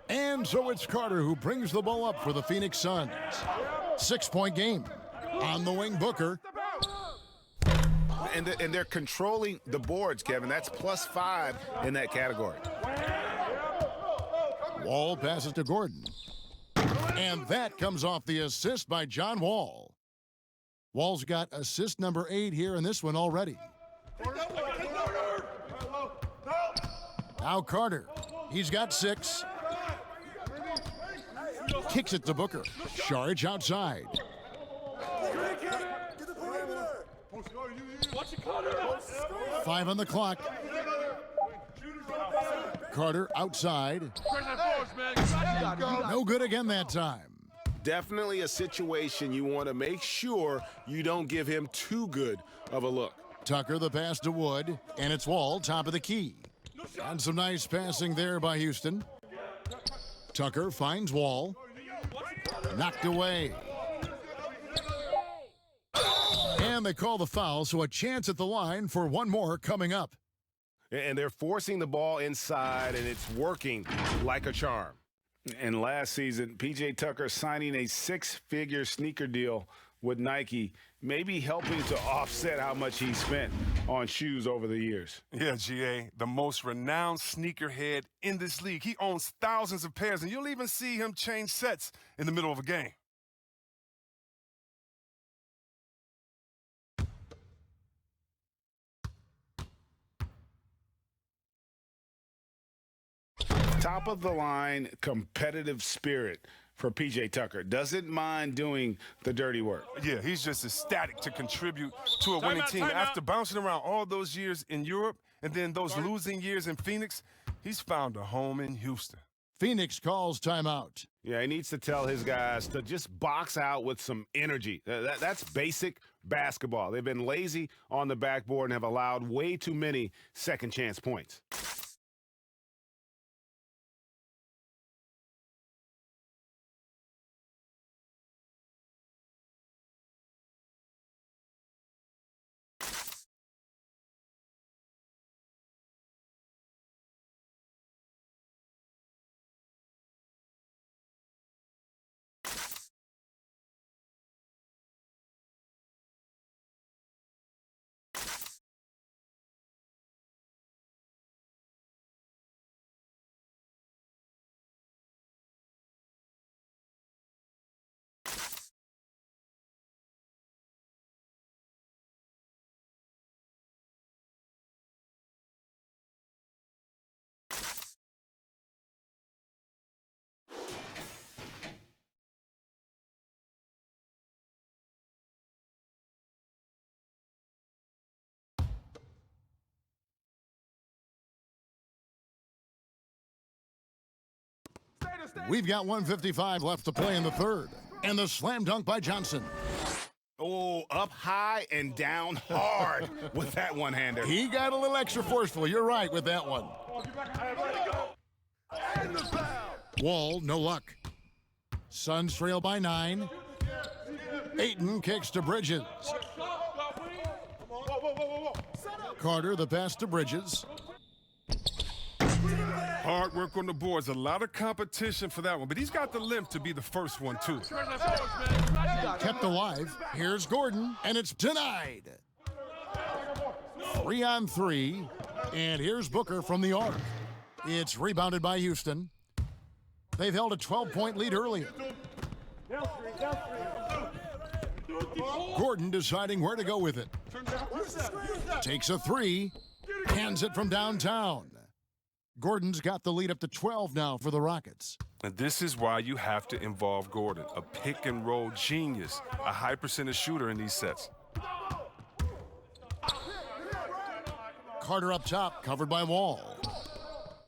And so it's Carter who brings the ball up for the Phoenix Suns. 6-point game. On the wing, Booker. And they're controlling the boards, Kevin. That's +5 in that category. Wall passes to Gordon. And that comes off the assist by John Wall. Wall's got assist number 8 here in this one already. Now Carter. He's got 6. Kicks it to Booker. Sharge outside. 5 on the clock. Carter outside. No good again that time. Definitely a situation you want to make sure you don't give him too good of a look. Tucker the pass to Wood, and it's Wall, top of the key. And some nice passing there by Houston. Tucker finds Wall. Knocked away. And they call the foul, so a chance at the line for one more coming up. And they're forcing the ball inside, and it's working like a charm. And last season, P.J. Tucker signing a 6-figure sneaker deal with Nike, maybe helping to offset how much he spent on shoes over the years. Yeah, GA, the most renowned sneakerhead in this league. He owns thousands of pairs, and you'll even see him change sets in the middle of a game. Top of the line competitive spirit for P.J. Tucker. Doesn't mind doing the dirty work. Yeah, he's just ecstatic to contribute to a winning team. After bouncing around all those years in Europe and then those losing years in Phoenix, he's found a home in Houston. Phoenix calls timeout. Yeah, he needs to tell his guys to just box out with some energy. That's basic basketball. They've been lazy on the backboard and have allowed way too many second chance points. We've got 1:55 left to play in the third. And the slam dunk by Johnson. Oh, up high and down hard with that one-hander. He got a little extra forceful. You're right with that one. Wall, no luck. Suns trail by 9. Ayton kicks to Bridges. Carter, the pass to Bridges. Hard work on the boards. A lot of competition for that one, but he's got the limp to be the first one, too. Kept alive. Here's Gordon, and it's denied. 3 on 3, and here's Booker from the arc. It's rebounded by Houston. They've held a 12-point lead earlier. Gordon deciding where to go with it. Takes a 3, hands it from downtown. Gordon's got the lead up to 12 now for the Rockets. And this is why you have to involve Gordon, a pick-and-roll genius, a high-percentage shooter in these sets. Carter up top, covered by Wall.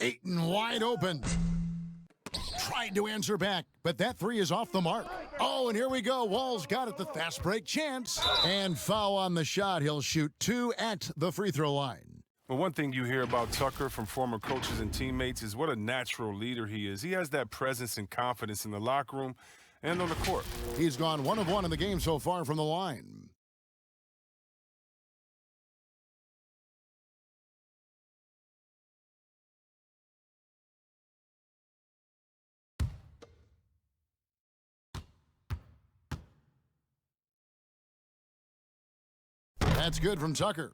Ayton wide open. Tried to answer back, but that 3 is off the mark. Oh, and here we go. Wall's got it, the fast break chance. And foul on the shot. He'll shoot 2 at the free throw line. Well, one thing you hear about Tucker from former coaches and teammates is what a natural leader he is. He has that presence and confidence in the locker room and on the court. He's gone 1 of 1 in the game so far from the line. That's good from Tucker.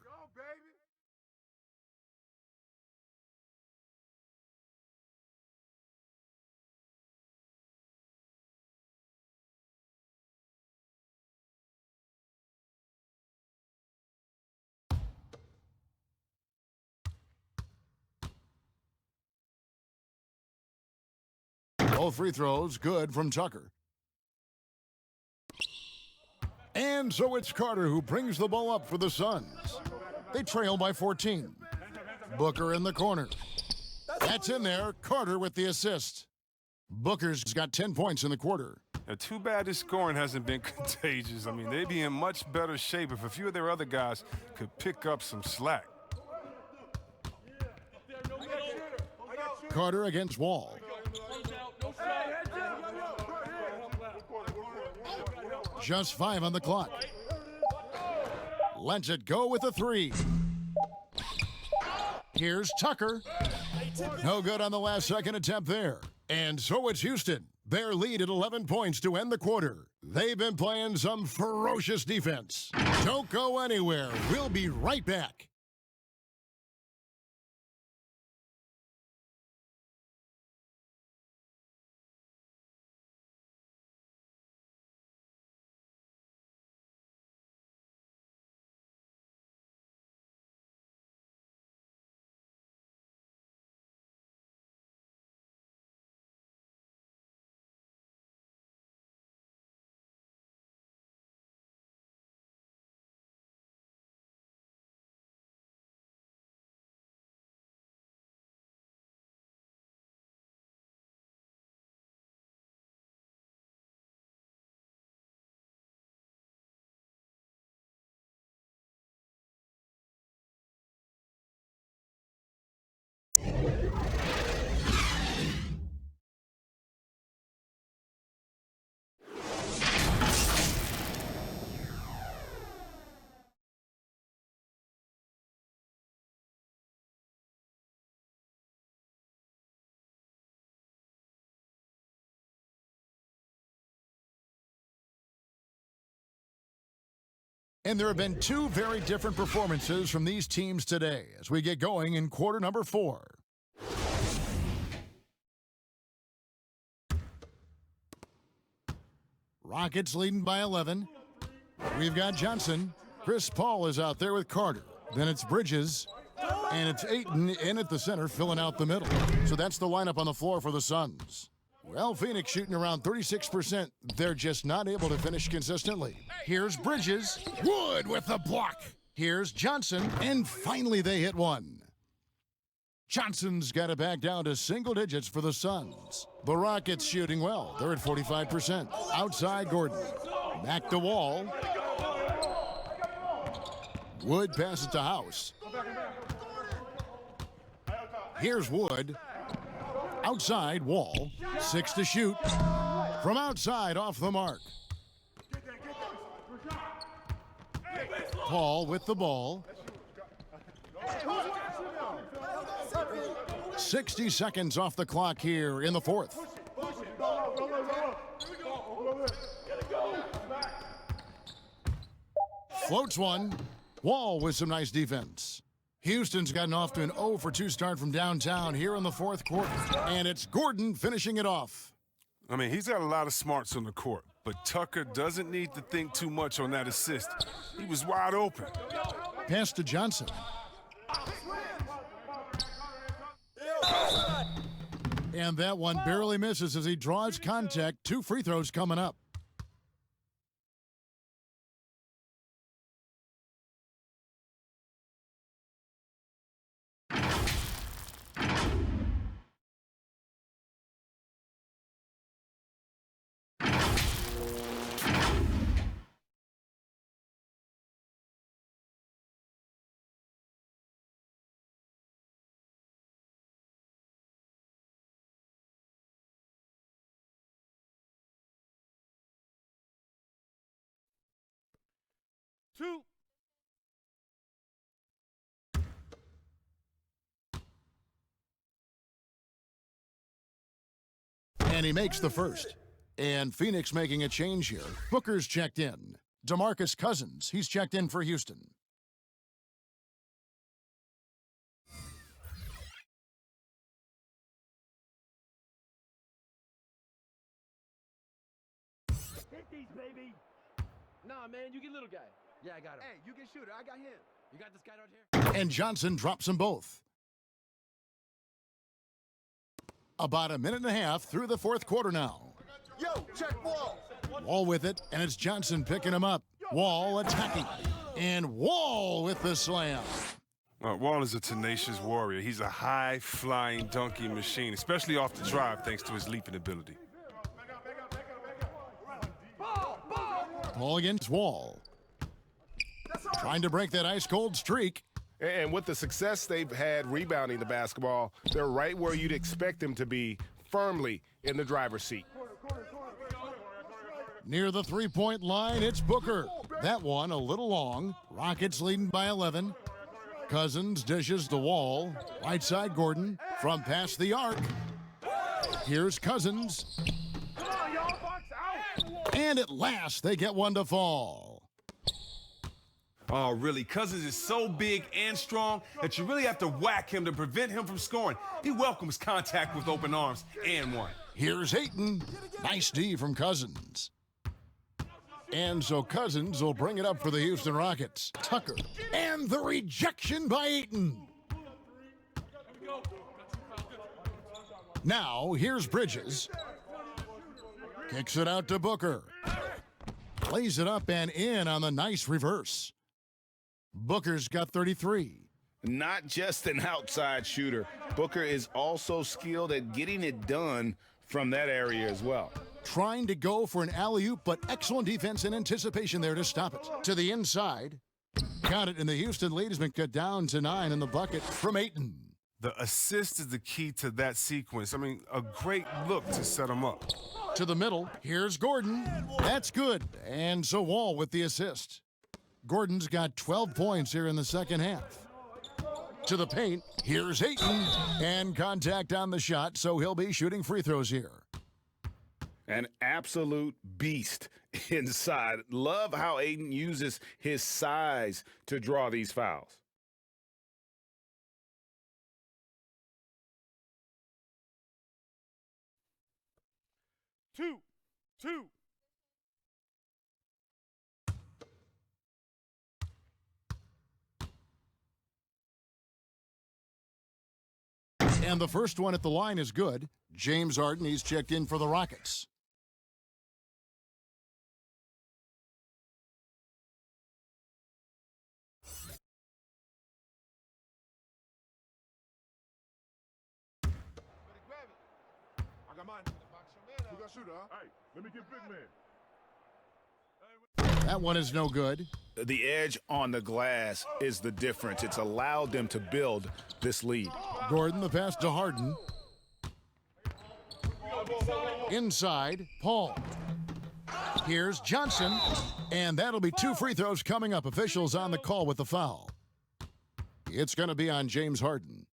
Both free throws good from Tucker. And so it's Carter who brings the ball up for the Suns. They trail by 14. Booker in the corner. That's in there. Carter with the assist. Booker's got 10 points in the quarter. Now, too bad his scoring hasn't been contagious. I mean, they'd be in much better shape if a few of their other guys could pick up some slack. Carter against Wall. Just 5 on the clock. Lets it go with a 3. Here's Tucker. No good on the last second attempt there. And so it's Houston. Their lead at 11 points to end the quarter. They've been playing some ferocious defense. Don't go anywhere. We'll be right back. And there have been two very different performances from these teams today as we get going in quarter number 4. Rockets leading by 11. We've got Johnson. Chris Paul is out there with Carter. Then it's Bridges. And it's Ayton in at the center, filling out the middle. So that's the lineup on the floor for the Suns. Well, Phoenix shooting around 36%. They're just not able to finish consistently. Here's Bridges. Wood with the block. Here's Johnson. And finally they hit one. Johnson's got it back down to single digits for the Suns. The Rockets shooting well. They're at 45%. Outside Gordon. Back to Wall. Wood passes to House. Here's Wood. Outside, Wall. 6 to shoot. From outside, off the mark. Paul with the ball. 60 seconds off the clock here in the fourth. Floats one. Wall with some nice defense. Houston's gotten off to an 0 for 2 start from downtown here in the fourth quarter. And it's Gordon finishing it off. I mean, he's got a lot of smarts on the court, but Tucker doesn't need to think too much on that assist. He was wide open. Pass to Johnson. And that one barely misses as he draws contact. 2 free throws coming up. Two. And he makes the first. And Phoenix making a change here. Booker's checked in. DeMarcus Cousins, he's checked in for Houston. Hit these, baby. Nah, man, you get little guy. Yeah, I got him. Hey, you get shooter. I got him. You got this guy right here? And Johnson drops them both. About a minute and a half through the fourth quarter now. Yo, check Wall. Wall with it, and it's Johnson picking him up. Wall attacking. And Wall with the slam. Wall is a tenacious warrior. He's a high-flying dunking machine, especially off the drive, thanks to his leaping ability. Ball against Wall. Trying to break that ice-cold streak. And with the success they've had rebounding the basketball, they're right where you'd expect them to be, firmly in the driver's seat. Near the three-point line, it's Booker. That one a little long. Rockets leading by 11. Cousins dishes the Wall. Right side Gordon from past the arc. Here's Cousins. And at last, they get one to fall. Oh, really? Cousins is so big and strong that you really have to whack him to prevent him from scoring. He welcomes contact with open arms and one. Here's Ayton. Nice D from Cousins. And so Cousins will bring it up for the Houston Rockets. Tucker. And the rejection by Ayton. Now, here's Bridges. Kicks it out to Booker. Plays it up and in on the nice reverse. Booker's got 33. Not just an outside shooter, Booker is also skilled at getting it done from that area as well. Trying to go for an alley-oop, but excellent defense and anticipation there to stop it. To the inside. Got it, and the Houston lead has been cut down to 9 in the bucket from Ayton. The assist is the key to that sequence. I mean, a great look to set him up. To the middle, here's Gordon. That's good. And so Wall with the assist. Gordon's got 12 points here in the second half. To the paint, here's Ayton. And contact on the shot, so he'll be shooting free throws here. An absolute beast inside. Love how Aiden uses his size to draw these fouls. Two. And the first one at the line is good. James Harden, he's checked in for the Rockets. I got mine. Who got shooter, huh? Hey, let me get big man. That one is no good. The edge on the glass is the difference. It's allowed them to build this lead. Gordon, the pass to Harden. Inside, Paul. Here's Johnson, and that'll be 2 free throws coming up. Officials on the call with the foul. It's going to be on James Harden.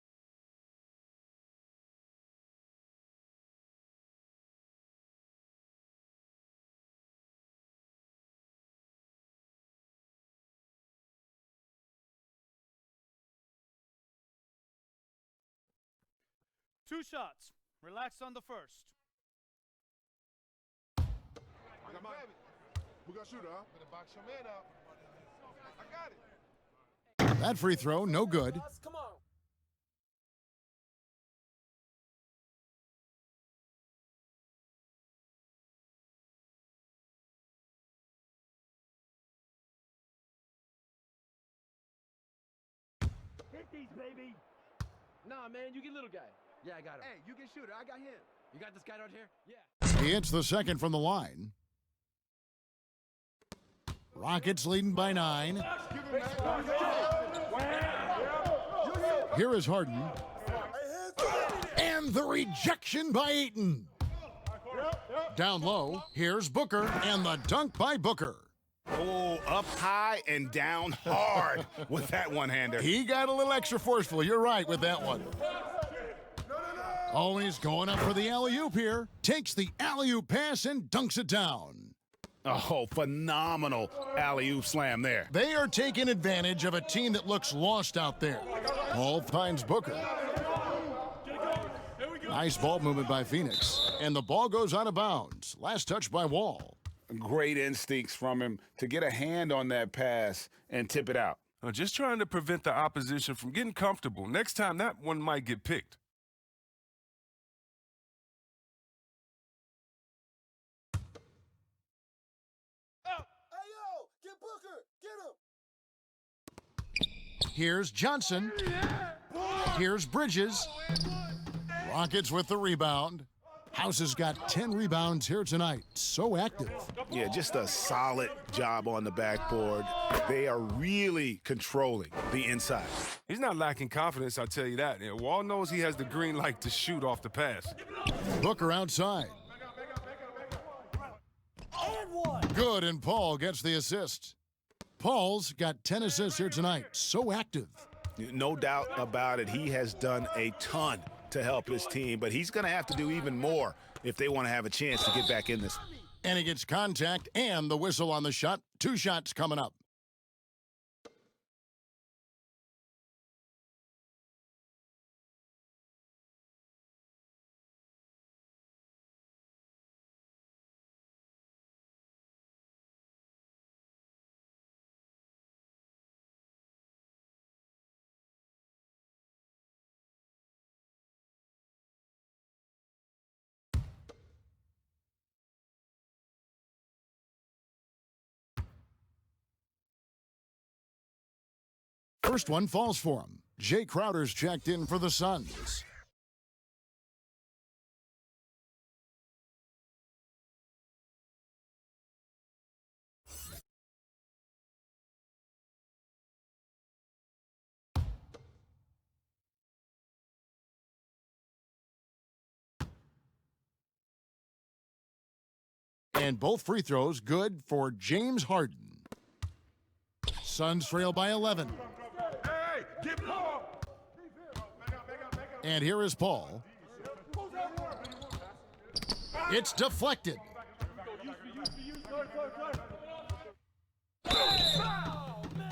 Two shots. Relax on the first. I got mine. Who got shooter, huh? Better box your man out. I got it. That free throw, no good. Come on. Hit these, baby. Nah, man, you get little guy. Yeah, I got him. Hey, you get shooter. I got him. You got this guy out here? Yeah. He hits the second from the line. Rockets leading by 9. Here is Harden. And the rejection by Ayton. Down low, here's Booker, and the dunk by Booker. Oh, up high and down hard with that one-hander. He got a little extra forceful. You're right with that one. Oh, and he's going up for the alley-oop here. Takes the alley-oop pass and dunks it down. Oh, phenomenal alley-oop slam there. They are taking advantage of a team that looks lost out there. Paul finds Booker. Nice ball movement by Phoenix. And the ball goes out of bounds. Last touch by Wall. Great instincts from him to get a hand on that pass and tip it out. Just trying to prevent the opposition from getting comfortable. Next time, that one might get picked. Here's Johnson. Here's Bridges. Rockets with the rebound. House has got 10 rebounds here tonight. So active. Yeah, just a solid job on the backboard. They are really controlling the inside. He's not lacking confidence, I'll tell you that. Wall knows he has the green light to shoot off the pass. Booker outside. Good, and Paul gets the assist. Paul's got 10 assists here tonight. So active. No doubt about it. He has done a ton to help his team, but he's going to have to do even more if they want to have a chance to get back in this. And he gets contact and the whistle on the shot. 2 shots coming up. First one falls for him. Jay Crowder's checked in for the Suns. And both free throws good for James Harden. Suns trail by 11. And here is Paul. It's deflected.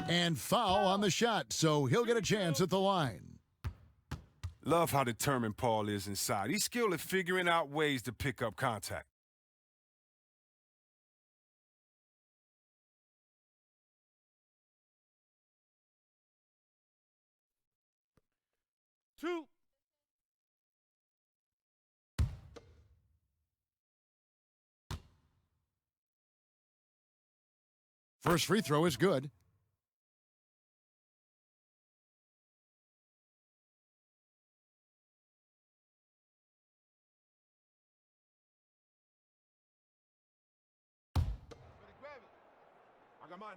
And foul on the shot, so he'll get a chance at the line. Love how determined Paul is inside. He's skilled at figuring out ways to pick up contact. Two. First free throw is good. I got mine.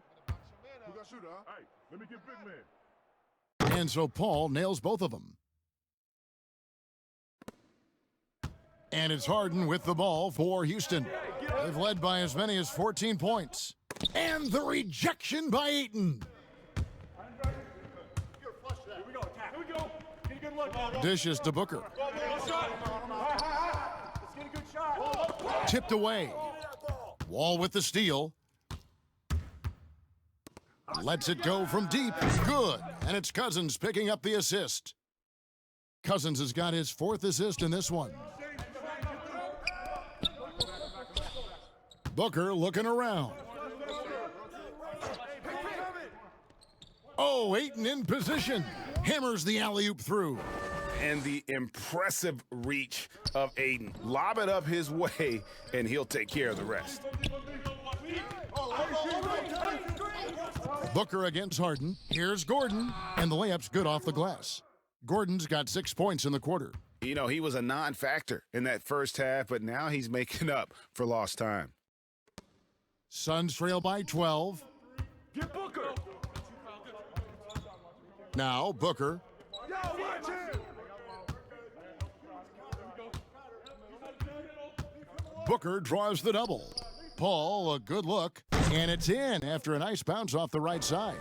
Who got shooter, huh? Hey, let me get big man. And so Paul nails both of them. And it's Harden with the ball for Houston. They've led by as many as 14 points. And the rejection by Ayton. Dishes to Booker. Tipped away. Wall with the steal. Lets it go from deep. Good. And it's Cousins picking up the assist. Cousins has got his 4th assist in this one. Booker looking around. Oh, Ayton in position. Hammers the alley-oop through. And the impressive reach of Ayton. Lob it up his way, and he'll take care of the rest. Booker against Harden. Here's Gordon, and the layup's good off the glass. Gordon's got 6 points in the quarter. You know, he was a non-factor in that first half, but now he's making up for lost time. Suns trail by 12. Get Booker. Now Booker. Booker draws the double. Paul, a good look, and it's in after a nice bounce off the right side.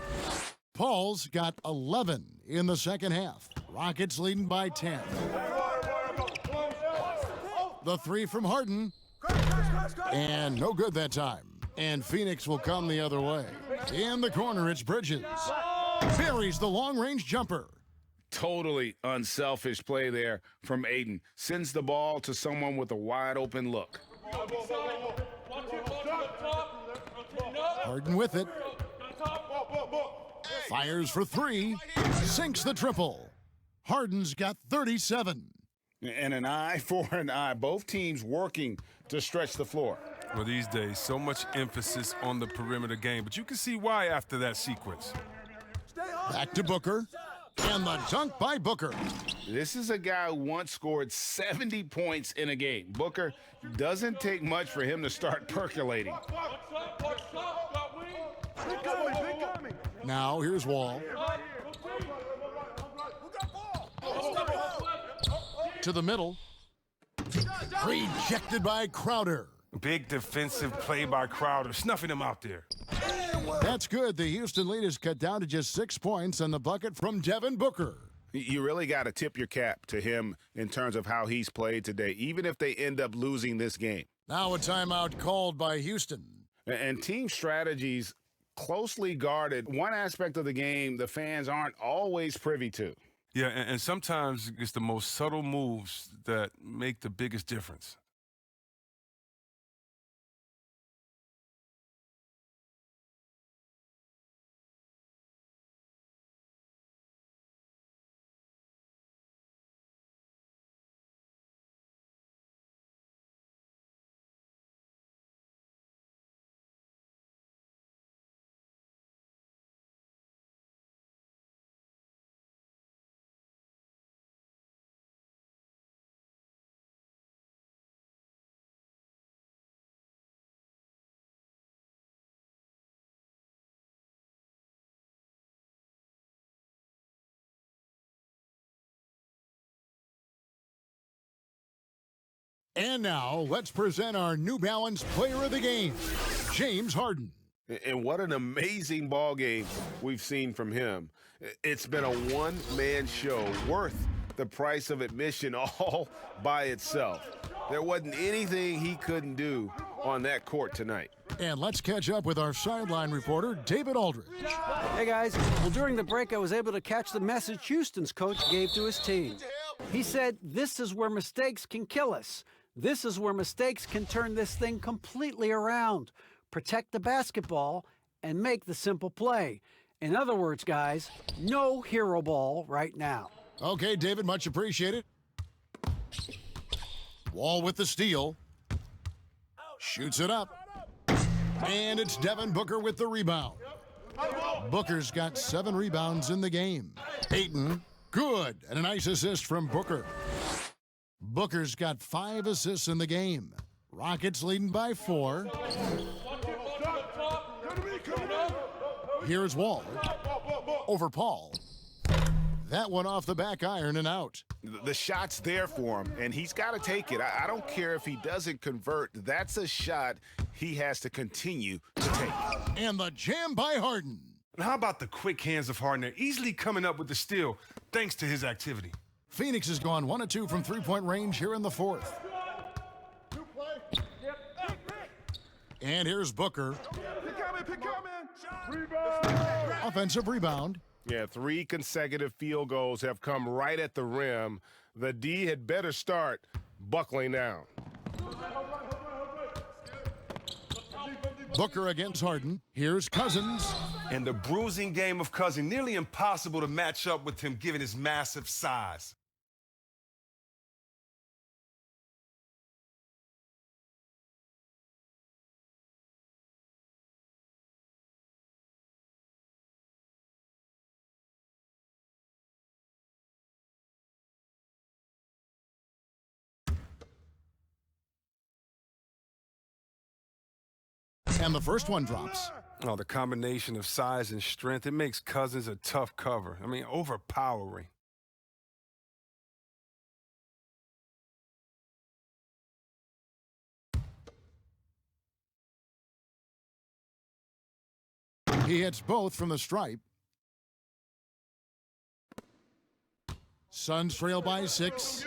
Paul's got 11 in the second half. Rockets leading by 10. The 3 from Harden. And no good that time. And Phoenix will come the other way. In the corner, it's Bridges. Buries the long-range jumper. Totally unselfish play there from Ayton. Sends the ball to someone with a wide-open look. Harden with it. Fires for 3. Sinks the triple. Harden's got 37. And an eye for an eye. Both teams working to stretch the floor. Well, these days, so much emphasis on the perimeter game, but you can see why after that sequence. Back to Booker. And the dunk by Booker. This is a guy who once scored 70 points in a game. Booker, doesn't take much for him to start percolating. Now here's Wall. To the middle. Rejected by Crowder. Big defensive play by Crowder, snuffing him out there. That's good. The Houston lead is cut down to just 6 points, and the bucket from Devin Booker. You really got to tip your cap to him in terms of how he's played today, even if they end up losing this game. Now a timeout called by Houston. And team strategies closely guarded. One aspect of the game the fans aren't always privy to. Yeah, and sometimes it's the most subtle moves that make the biggest difference. And now, let's present our New Balance Player of the Game, James Harden. And what an amazing ball game we've seen from him. It's been a one-man show worth the price of admission all by itself. There wasn't anything he couldn't do on that court tonight. And let's catch up with our sideline reporter, David Aldridge. Hey guys, well during the break I was able to catch the message Houston's coach gave to his team. He said, "This is where mistakes can kill us. This is where mistakes can turn this thing completely around. Protect the basketball and make the simple play." In other words, guys, no hero ball right now. Okay, David, much appreciated. Wall with the steal. Shoots it up. And it's Devin Booker with the rebound. Booker's got 7 rebounds in the game. Ayton, good, and a nice assist from Booker. Booker's got 5 assists in the game. Rockets leading by 4. Here's Wall over Paul. That one off the back iron and out. The shot's there for him, and he's got to take it. I don't care if he doesn't convert. That's a shot he has to continue to take. And the jam by Harden. And how about the quick hands of Harden? They're easily coming up with the steal thanks to his activity. Phoenix has gone 1 of 2 from three-point range here in the 4th. And here's Booker. Offensive rebound. Yeah, 3 consecutive field goals have come right at the rim. The D had better start buckling down. Booker against Harden. Here's Cousins. And the bruising game of Cousins, nearly impossible to match up with him given his massive size. And the first one drops. Oh, the combination of size and strength, it makes Cousins a tough cover. I mean, overpowering. He hits both from the stripe. Suns trail by 6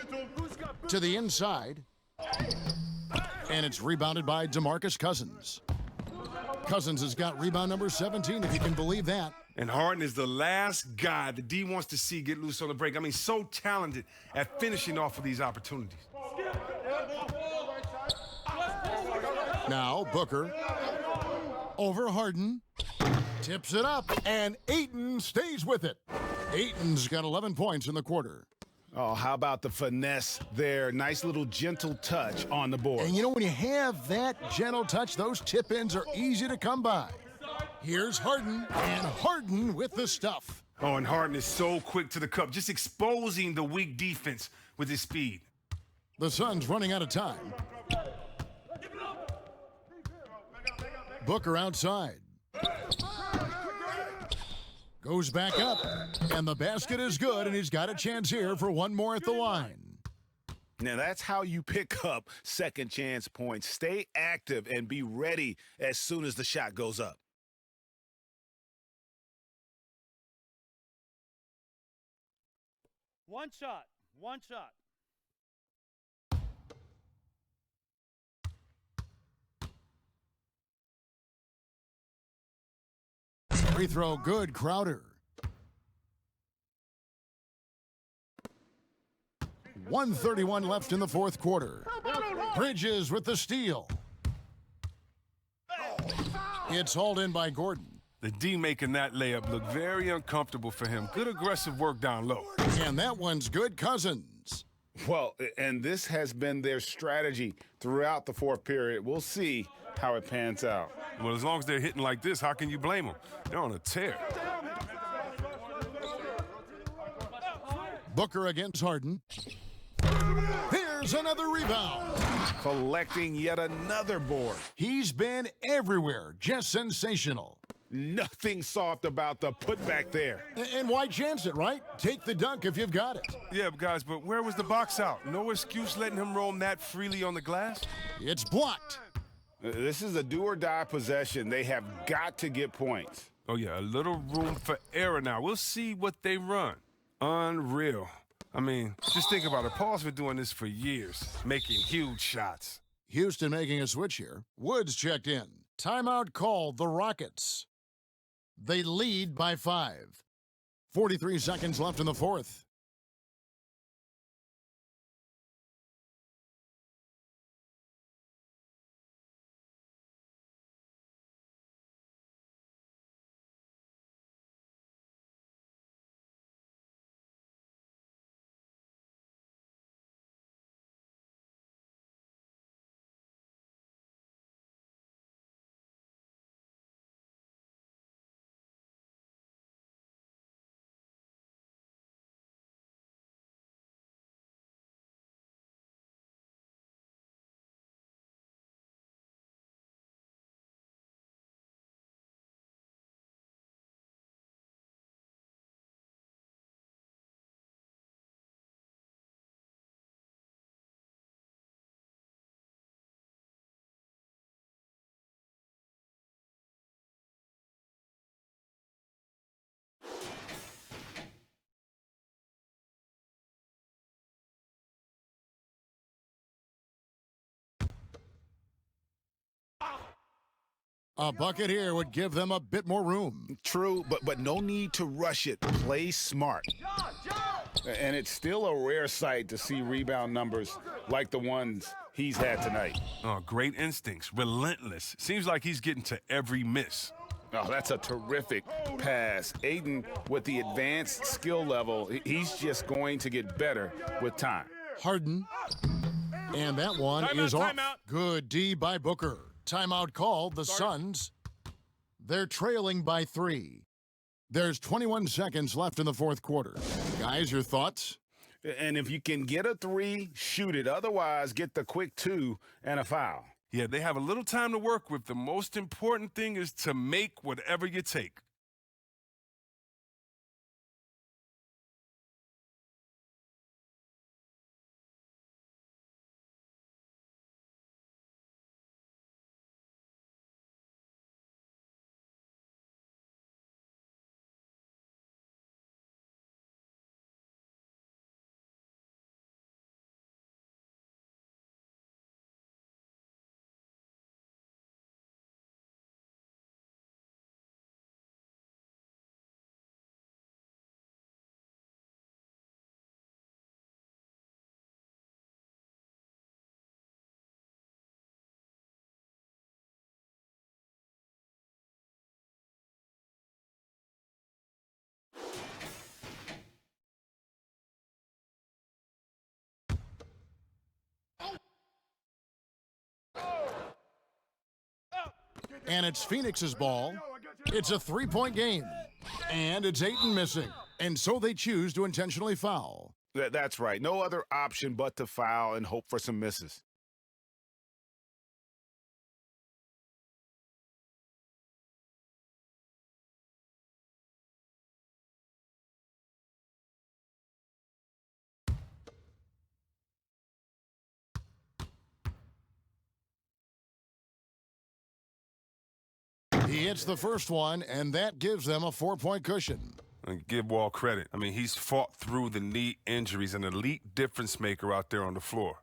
to the inside. And it's rebounded by DeMarcus Cousins. Cousins has got rebound number 17, if you can believe that. And Harden is the last guy the D wants to see get loose on the break. I mean, so talented at finishing off of these opportunities. Now Booker over Harden. Tips it up, and Ayton stays with it. Ayton's got 11 points in the quarter. Oh, how about the finesse there? Nice little gentle touch on the board. And you know, when you have that gentle touch, those tip-ins are easy to come by. Here's Harden, and Harden with the stuff. Oh, and Harden is so quick to the cup, just exposing the weak defense with his speed. The Suns running out of time. Booker outside. Goes back up, and the basket is good, and he's got a chance here for one more at the line. Now, that's how you pick up second chance points. Stay active and be ready as soon as the shot goes up. One shot. Free throw good, Crowder. 1:31 left in the 4th quarter. Bridges with the steal. It's hauled in by Gordon. The D making that layup look very uncomfortable for him. Good aggressive work down low. And that one's good, Cousins. Well, and this has been their strategy throughout the 4th period. We'll see how it pans out. Well, as long as they're hitting like this, how can you blame them? They're on a tear. Booker against Harden. Here's another rebound. Collecting yet another board. He's been everywhere, just sensational. Nothing soft about the putback there. And why chance it, right? Take the dunk if you've got it. Yeah, guys, but where was the box out? No excuse letting him roam that freely on the glass? It's blocked. This is a do-or-die possession. They have got to get points. Oh, yeah, a little room for error now. We'll see what they run. Unreal. I mean, just think about it. Paul's been doing this for years, making huge shots. Houston making a switch here. Woods checked in. Timeout called the Rockets. They lead by 5. 43 seconds left in the fourth. A bucket here would give them a bit more room. True, but no need to rush it. Play smart. And it's still a rare sight to see rebound numbers like the ones he's had tonight. Oh, great instincts, relentless. Seems like he's getting to every miss. Oh, that's a terrific pass. Aiden, with the advanced skill level, he's just going to get better with time. Harden. And that one is off. Good D by Booker. Timeout called. The Suns. They're trailing by 3. There's 21 seconds left in the fourth quarter. Guys, your thoughts? And if you can get a 3, shoot it. Otherwise, get the quick 2 and a foul. Yeah, they have a little time to work with. The most important thing is to make whatever you take. And it's Phoenix's ball. It's a 3-point game. And it's Ayton missing. And so they choose to intentionally foul. That's right. No other option but to foul and hope for some misses. He hits the first one, and that gives them a 4-point cushion. And give Wall credit. I mean, he's fought through the knee injuries, an elite difference maker out there on the floor.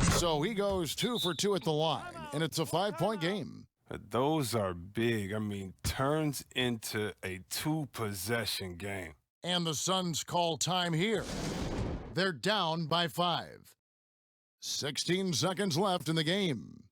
So he goes 2 for 2 at the line, and it's a 5-point game. Those are big. I mean, turns into a 2-possession game. And the Suns call time here. They're down by 5. 16 seconds left in the game.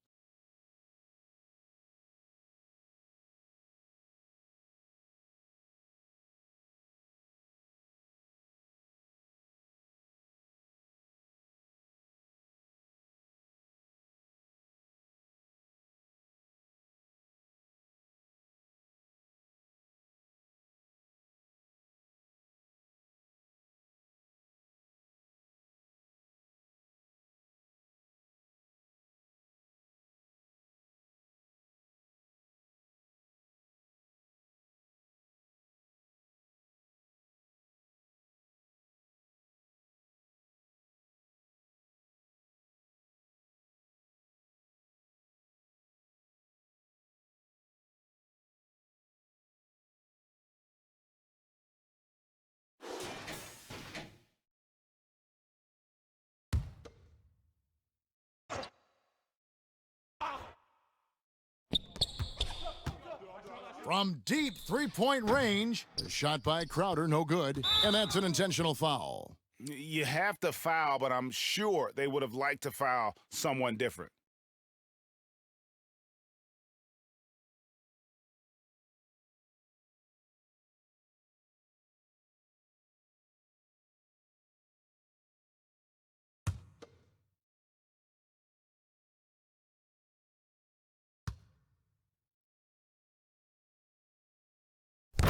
From deep three-point range, the shot by Crowder, no good, and that's an intentional foul. You have to foul, but I'm sure they would have liked to foul someone different.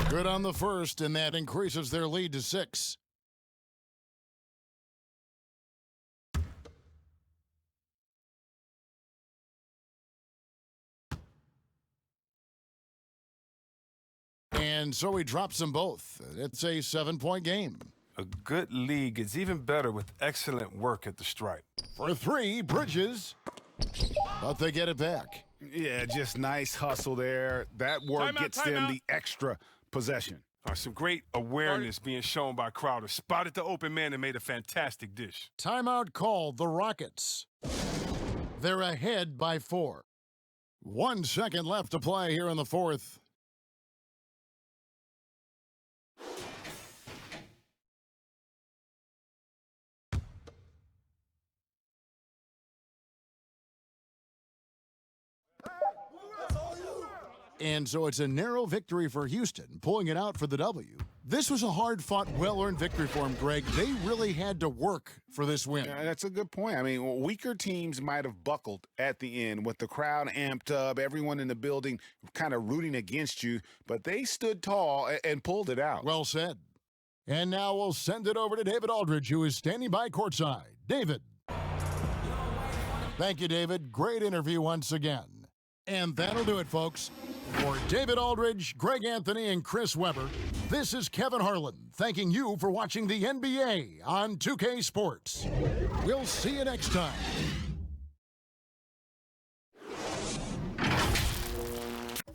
Good on the first, and that increases their lead to 6. And so he drops them both. It's a 7-point game. A good league is even better with excellent work at the stripe. For 3, Bridges. But they get it back. Yeah, just nice hustle there. That work gets them the extra possession. Some great awareness being shown by Crowder. Spotted the open man and made a fantastic dish. Timeout called, the Rockets. They're ahead by 4. 1 second left to play here in the fourth. And so it's a narrow victory for Houston, pulling it out for the W. This was a hard-fought, well-earned victory for them, Greg. They really had to work for this win. Yeah, that's a good point. I mean, weaker teams might have buckled at the end with the crowd amped up, everyone in the building kind of rooting against you, but they stood tall and pulled it out. Well said. And now we'll send it over to David Aldridge, who is standing by courtside. David. Thank you, David. Great interview once again. And that'll do it, folks. For David Aldridge, Greg Anthony, and Chris Webber, this is Kevin Harlan thanking you for watching the NBA on 2K Sports. We'll see you next time.